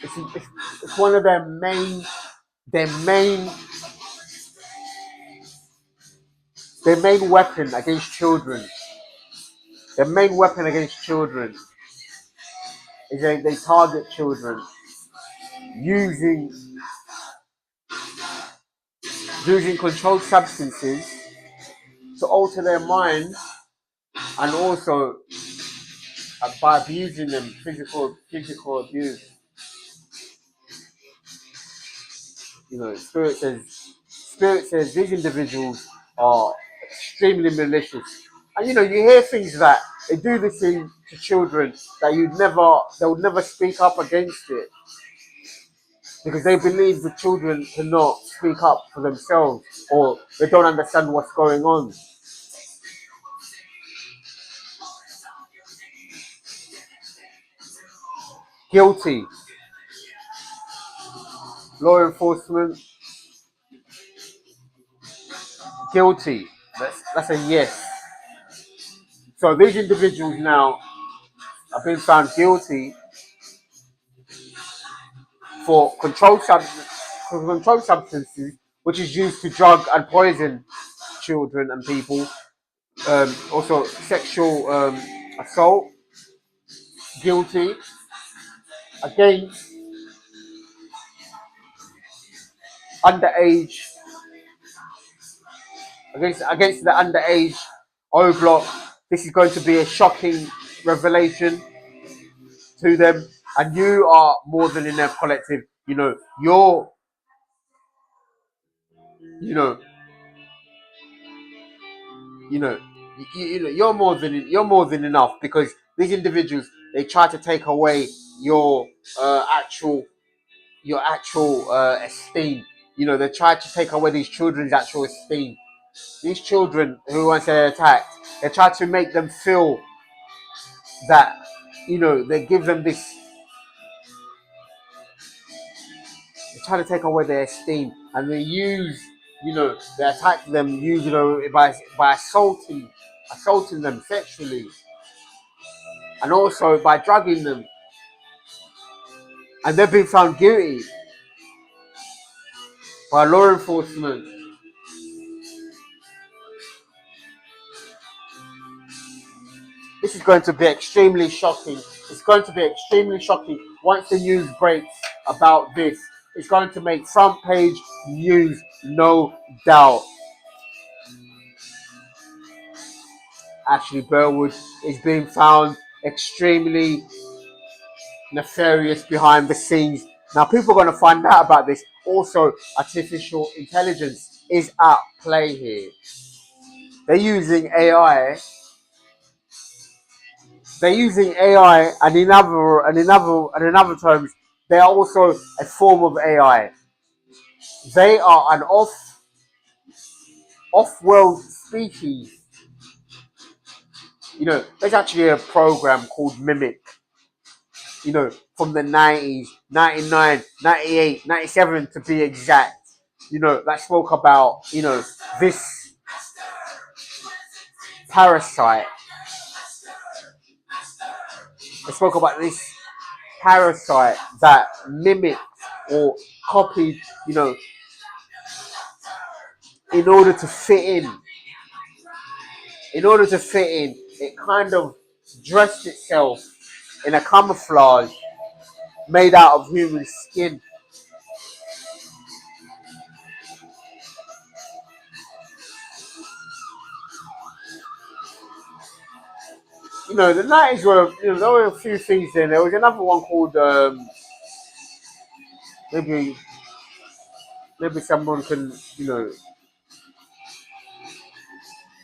It's one of their main their main weapon against children. Their main weapon against children is they target children using using controlled substances to alter their minds, and also by abusing them, physical abuse. Spirit says these individuals are extremely malicious. And you hear things that they do this to children that they would never speak up against it, because they believe the children cannot speak up for themselves, or they don't understand what's going on. Guilty. Law enforcement, guilty. That's a yes. So these individuals now have been found guilty for controlled substances, which is used to drug and poison children and people. Also, sexual assault, guilty against underage, against the underage O block. This is going to be a shocking revelation to them, and you are more than enough, collective. You're, you know, you know, you're more than enough, because these individuals, they try to take away your actual esteem. They try to take away these children's actual esteem. These children who, once they're attacked, they try to make them feel that. they give them this, they try to take away their esteem, and they use, they attack them, by assaulting them sexually, and also by drugging them, and they've been found guilty by law enforcement. This is going to be extremely shocking. It's going to be extremely shocking once the news breaks about this. It's going to make front page news, no doubt. Ashleigh Burwood is being found extremely nefarious behind the scenes. Now, people are going to find out about this. Also, artificial intelligence is at play here. They're using AI. And in other terms, they are also a form of AI. They are an off-world species. There's actually a program called Mimic, from the 90s, 99, 98, 97 to be exact, that spoke about, this parasite. They spoke about this parasite that mimicked or copied, in order to fit in. In order to fit in, it kind of dressed itself in a camouflage made out of human skin. The 90s were, there were a few things there. There was another one called, maybe someone can,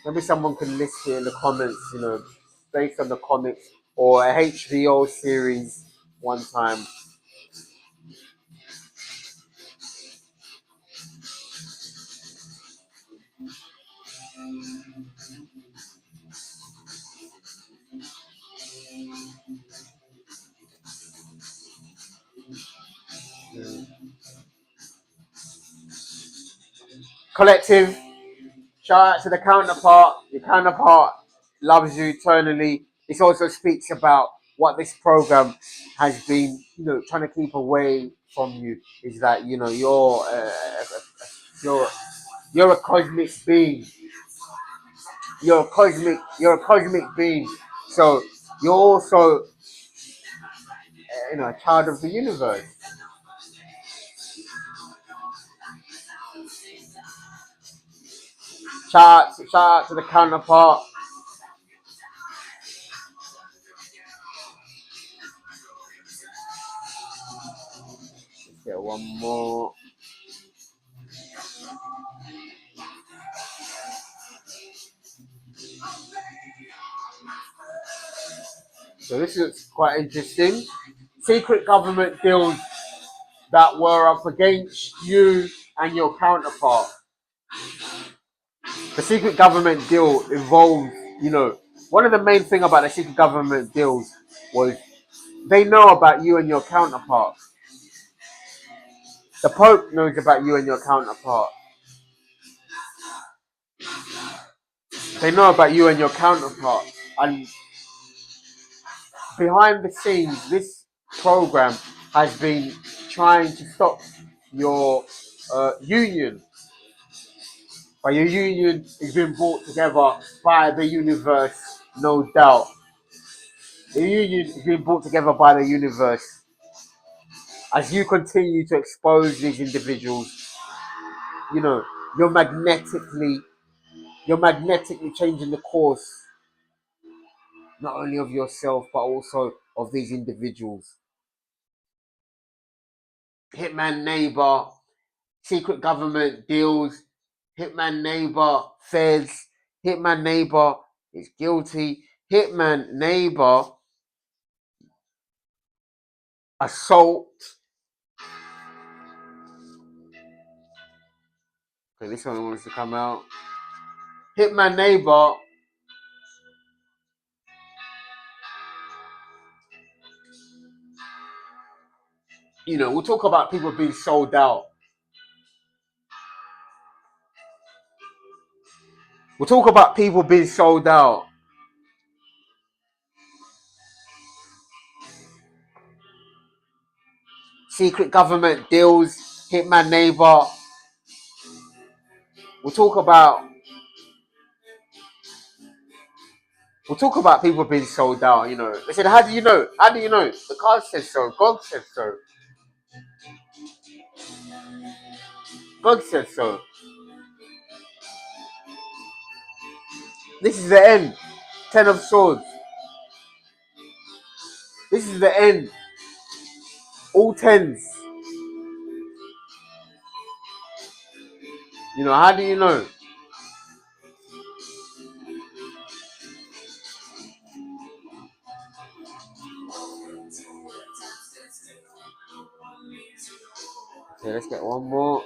maybe someone can list it in the comments, based on the comics or a HBO series one time. Collective, shout out to the counterpart. Your counterpart loves you eternally. This also speaks about what this program has been, trying to keep away from you. Is that you're you're a cosmic being. You're a cosmic being. So you're also, a child of the universe. Shout out to the counterpart. Let's get one more. So this is quite interesting. Secret government deals that were up against you and your counterpart. The secret government deal involved, one of the main thing about the secret government deals was they know about you and your counterpart. The Pope knows about you and your counterpart. They know about you and your counterpart. And behind the scenes, this program has been trying to stop your union. But your union is being brought together by the universe, no doubt. The union is being brought together by the universe. As you continue to expose these individuals, you know, you're magnetically changing the course, not only of yourself, but also of these individuals. Hitman neighbor, secret government deals, hitman neighbor, feds, hitman neighbor is guilty, hitman neighbor, assault. Okay, this one wants to come out. Hitman neighbor, we'll talk about people being sold out. We'll talk about people being sold out. Secret government deals, hitman neighbor. We'll talk about people being sold out. They said, how do you know? How do you know? The card says so. God says so. God says so. This is the end. 10 of Swords. This is the end. All tens. How do you know? Okay, let's get one more.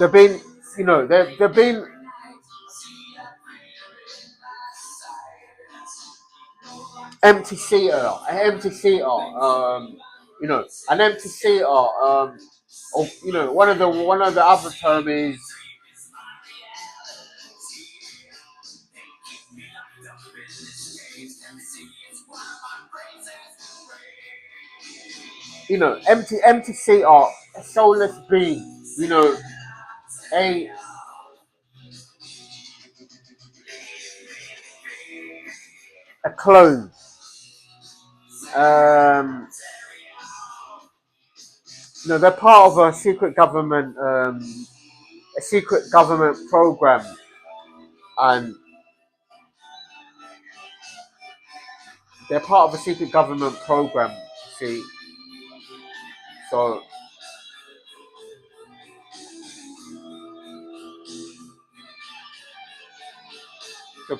They've been, they've been empty seater, an empty seater, an empty seater, or one of the other term is, empty seater, a soulless being, a clone. They're part of a secret government program, and they're part of a secret government program. See, so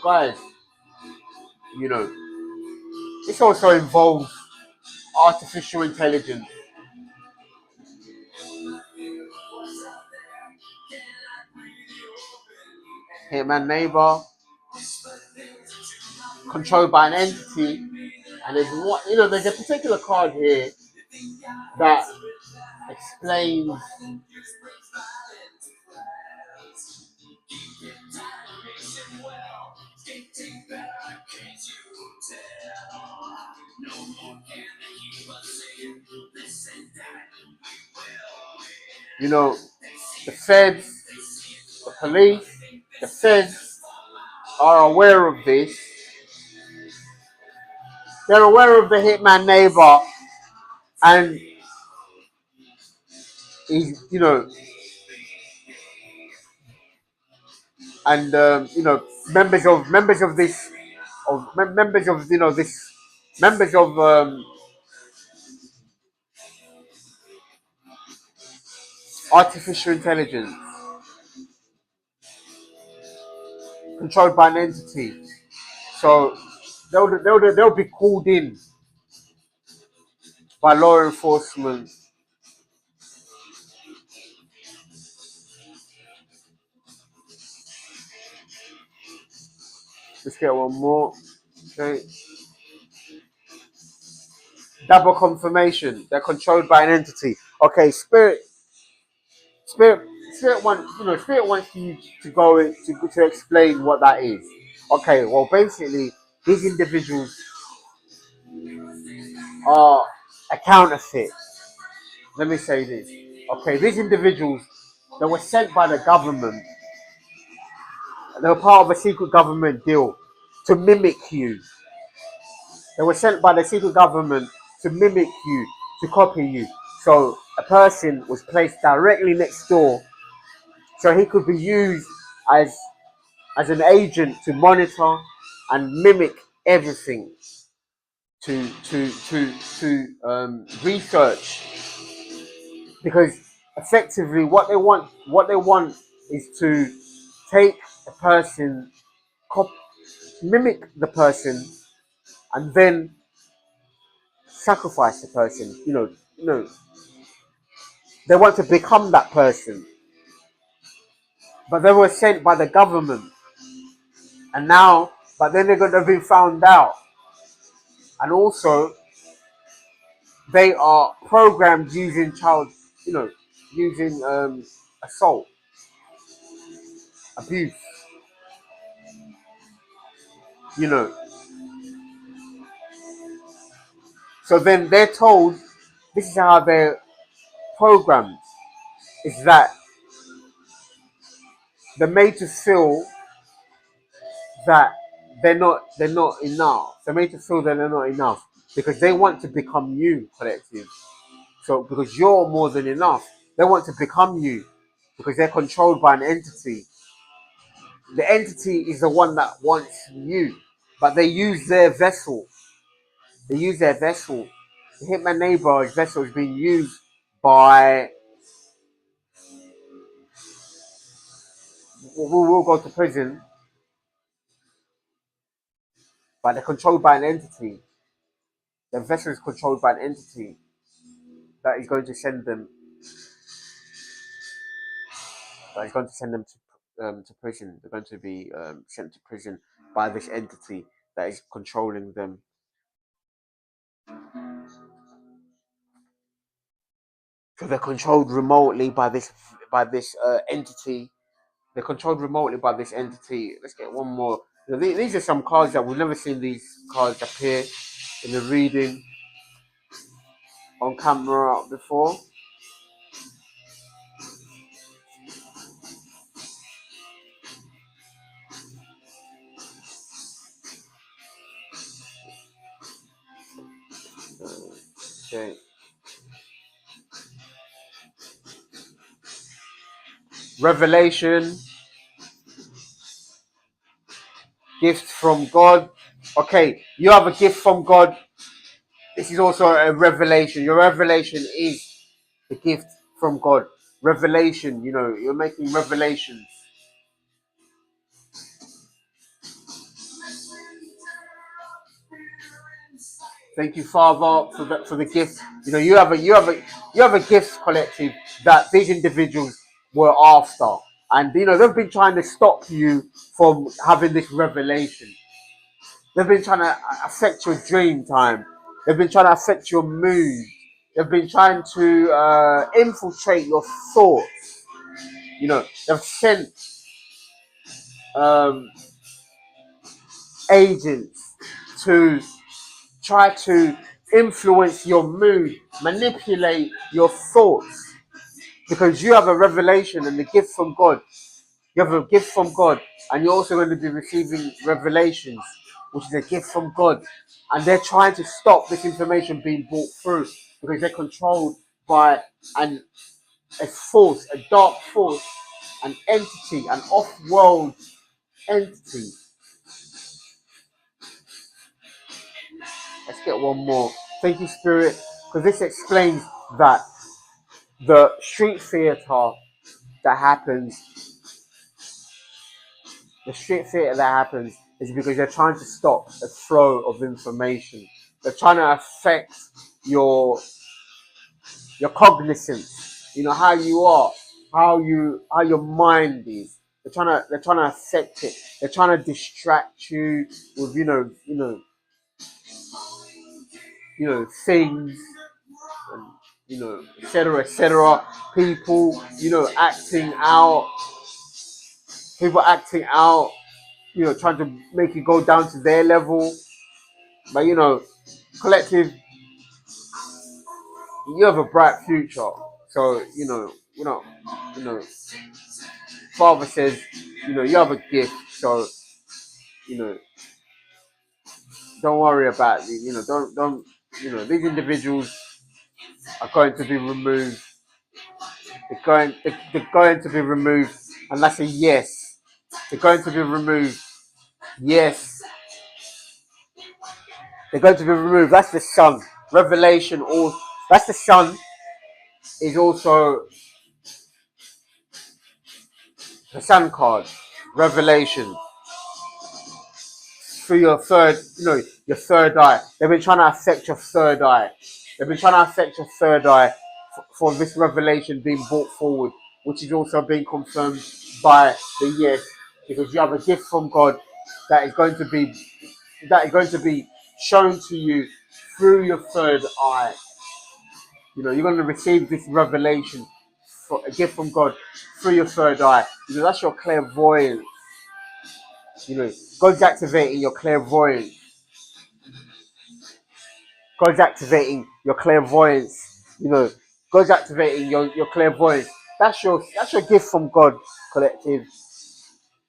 guys, this also involves artificial intelligence. Hitman neighbor, controlled by an entity, and there's a particular card here that explains the feds, the police, the feds are aware of this. They're aware of the hitman neighbor, and he's, and members of this, members of artificial intelligence controlled by an entity. So they'll be called in by law enforcement. Let's get one more. Okay. Double confirmation. They're controlled by an entity. Okay, spirit wants you to go in to explain what that is. Okay, well basically these individuals are a counterfeit. Let me say this. Okay, these individuals, they were sent by the government. They were part of a secret government deal to mimic you. They were sent by the secret government to mimic you, to copy you. So a person was placed directly next door, so he could be used as an agent to monitor and mimic everything, to research, because effectively what they want is to take a person, mimic the person, and then sacrifice the person. They want to become that person, but they were sent by the government, and now but then they're going to be found out. And also, they are programmed using using assault, abuse, you know. So then they're told this is how they're programmed, is that they're made to feel that they're not enough. They're made to feel that they're not enough because they want to become you, collective. So because you're more than enough, they want to become you because they're controlled by an entity. The entity is the one that wants you, but they use their vessel. They use their vessel. The Hitman Neighbor's vessel is being used by who will go to prison, but they're controlled by an entity. The vessel is controlled by an entity that is going to send them. That is going to send them to prison. They're going to be sent to prison by this entity that is controlling them. So they're controlled remotely by this entity. They're controlled remotely by this entity. Let's get one more. These are some cards that we've never seen these cards appear in the reading on camera before. Okay. Revelation, gift from God. Okay, you have a gift from God. This is also a revelation. Your revelation is the gift from God. Revelation, you're making revelations. Thank you, Father, for the gift. You have a gift collective that these individuals were after, and they've been trying to stop you from having this revelation. They've been trying to affect your dream time. They've been trying to affect your mood. They've been trying to infiltrate your thoughts. They've sent um, agents to try to influence your mood, manipulate your thoughts, because you have a revelation and a gift from God. You have a gift from God, and you're also going to be receiving revelations, which is a gift from God. And they're trying to stop this information being brought through because they're controlled by a force, a dark force, an entity, an off-world entity. Let's get one more. Thank you, Spirit, because this explains that the street theater that happens, is because they're trying to stop the flow of information. They're trying to affect your cognizance. How you are, how your mind is. They're trying to affect it. They're trying to distract you with things, and etc., etc. People acting out. People acting out. Trying to make you go down to their level. But collective, you have a bright future. So you know, Father says, you have a gift. So you know, don't worry about it. Don't. These individuals are going to be removed. They're going to be removed, and that's a yes. They're going to be removed. Yes, they're going to be removed. That's the sun. Revelation. Or that's the sun. Is also the sun card. Revelation. Through your third eye. They've been trying to affect your third eye. They've been trying to affect your third eye for this revelation being brought forward, which is also being confirmed by the yes, because you have a gift from God that is going to be shown to you through your third eye. You're going to receive this revelation, a gift from God, through your third eye. That's your clairvoyance. God's activating your clairvoyance. God's activating your clairvoyance. God's activating your clairvoyance. That's your gift from God, collective.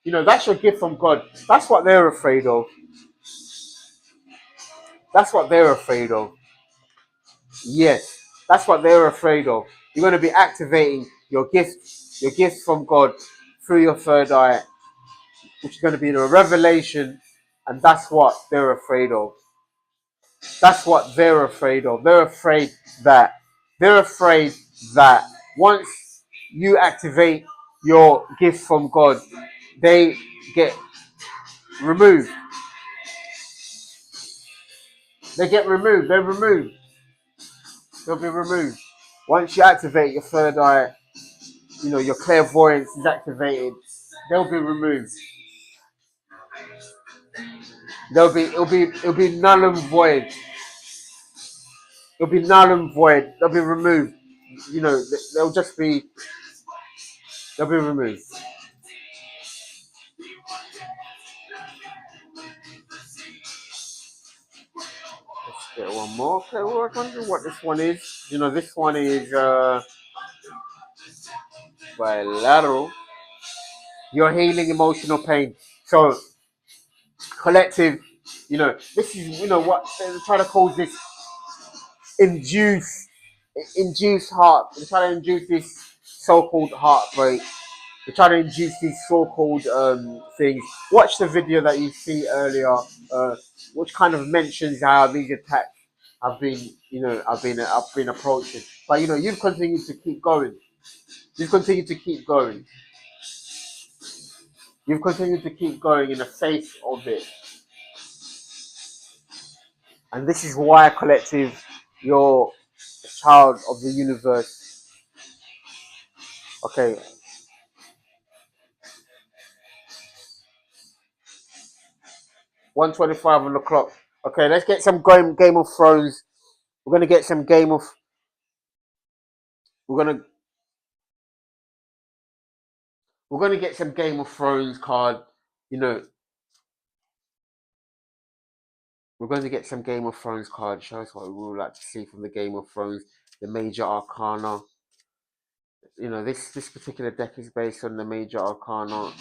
That's your gift from God. That's what they're afraid of. That's what they're afraid of. Yes, that's what they're afraid of. You're going to be activating your gift from God through your third eye, which is going to be the revelation, and that's what they're afraid of. That's what they're afraid of. That they're afraid that once you activate your gift from God, they get removed. They get removed. They're removed. They'll be removed. Once you activate your third eye, your clairvoyance is activated. They'll be removed. It'll be null and void. It'll be null and void. They'll be removed. They'll just be. They'll be removed. Let's get one more. Okay, well, I wonder what this one is. This one is bilateral. You're healing emotional pain. So, collective, this is, what they're trying to cause this induce heart. They're trying to induce this so-called heartbreak. They're trying to induce these so-called things. Watch the video that you see earlier, which kind of mentions how these attacks have been, I've been approaching. But you've continued to keep going. You've continued to keep going. You've continued to keep going in the face of it. And this is why, collective, you're a child of the universe. Okay. 1:25 on the clock. Okay, let's get some Game of Thrones. We're gonna get some Game of. We're gonna get some Game of Thrones card. We're going to get some Game of Thrones card. Show us what we would like to see from the Game of Thrones, the Major Arcana. This particular deck is based on the Major Arcana.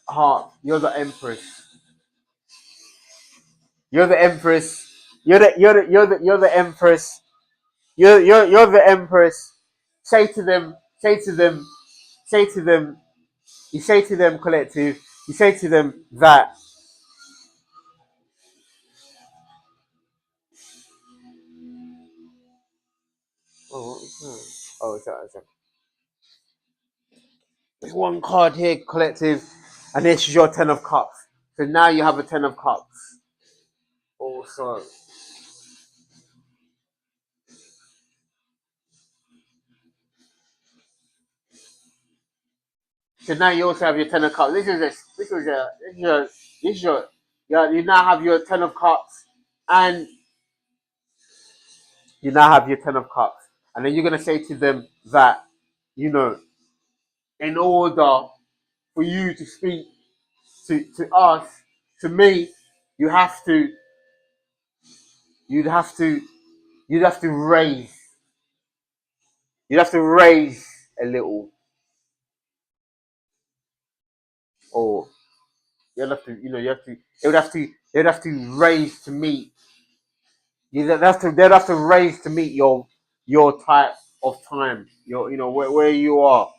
Heart, you're the Empress. You're the Empress. You're the Empress. You're the Empress. Say to them. Say to them. Say to them. You say to them, collective. You say to them that. Oh, what was that? Oh, it's that. There's one card here, collective, and this is your Ten of Cups. So now you have a Ten of Cups. Also, so now you also have your Ten of Cups. Yeah. You now have your Ten of Cups, and you now have your Ten of Cups, and then you're gonna say to them that, in order for you to speak to us, to me, you have to, you'd have to, you'd have to raise, you'd have to raise a little, or you'd have to, they'd have to raise to meet. They'd have to raise to meet your type of time. Where you are.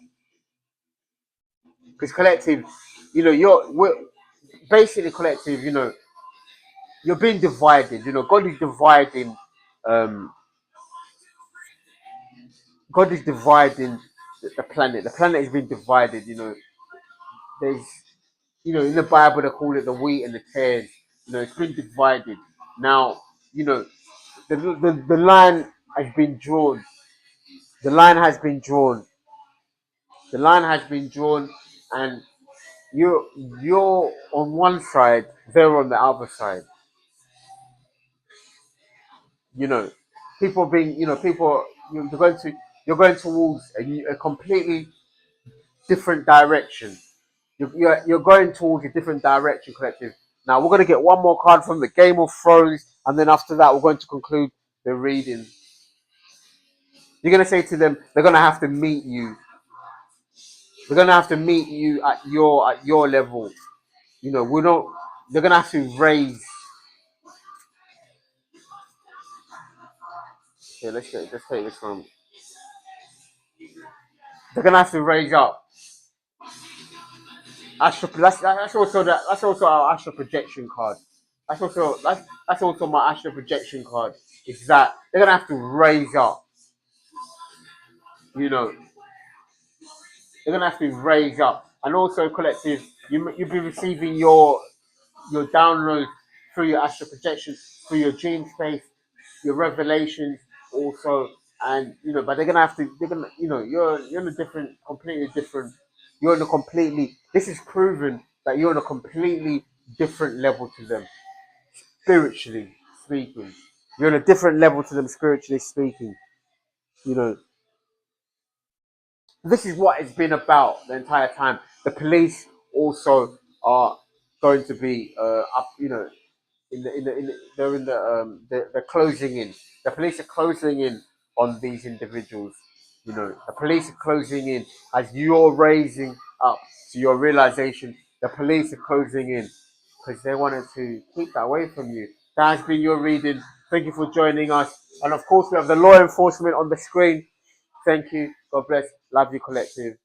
Because collective, we're basically collective. You're being divided. God is dividing. Um, God is dividing the planet. The planet has been divided. There's, in the Bible they call it the wheat and the tares. It's been divided. Now, the line has been drawn. The line has been drawn. The line has been drawn, and you're on one side, they're on the other side. You know, people being, people you're going towards a completely different direction. You're going towards a different direction, collective. Now we're going to get one more card from the Game of Thrones, and then after that, we're going to conclude the reading. You're going to say to them, they're going to have to meet you. They're going to have to meet you at your level. We don't. They're going to have to raise. Yeah, let's take this from. They're going to have to raise up. That's also our astral projection card. That's also my astral projection card. Is that they're gonna have to raise up. You know, they're gonna have to raise up, and also collective. You'll be receiving your download through your astral projection, through your dream space, your revelations also, and but they're gonna have to. They're gonna, you're in a different, completely different. You're in a completely. This is proven that you're on a completely different level to them, spiritually speaking. You're on a different level to them, spiritually speaking. You know, this is what it's been about the entire time. The police also are going to be up. They're closing in. The police are closing in on these individuals. The police are closing in as you're raising up to your realization. The police are closing in because they wanted to keep that away from you. That has been your reading. Thank you for joining us. And of course, we have the law enforcement on the screen. Thank you. God bless. Love you, collective.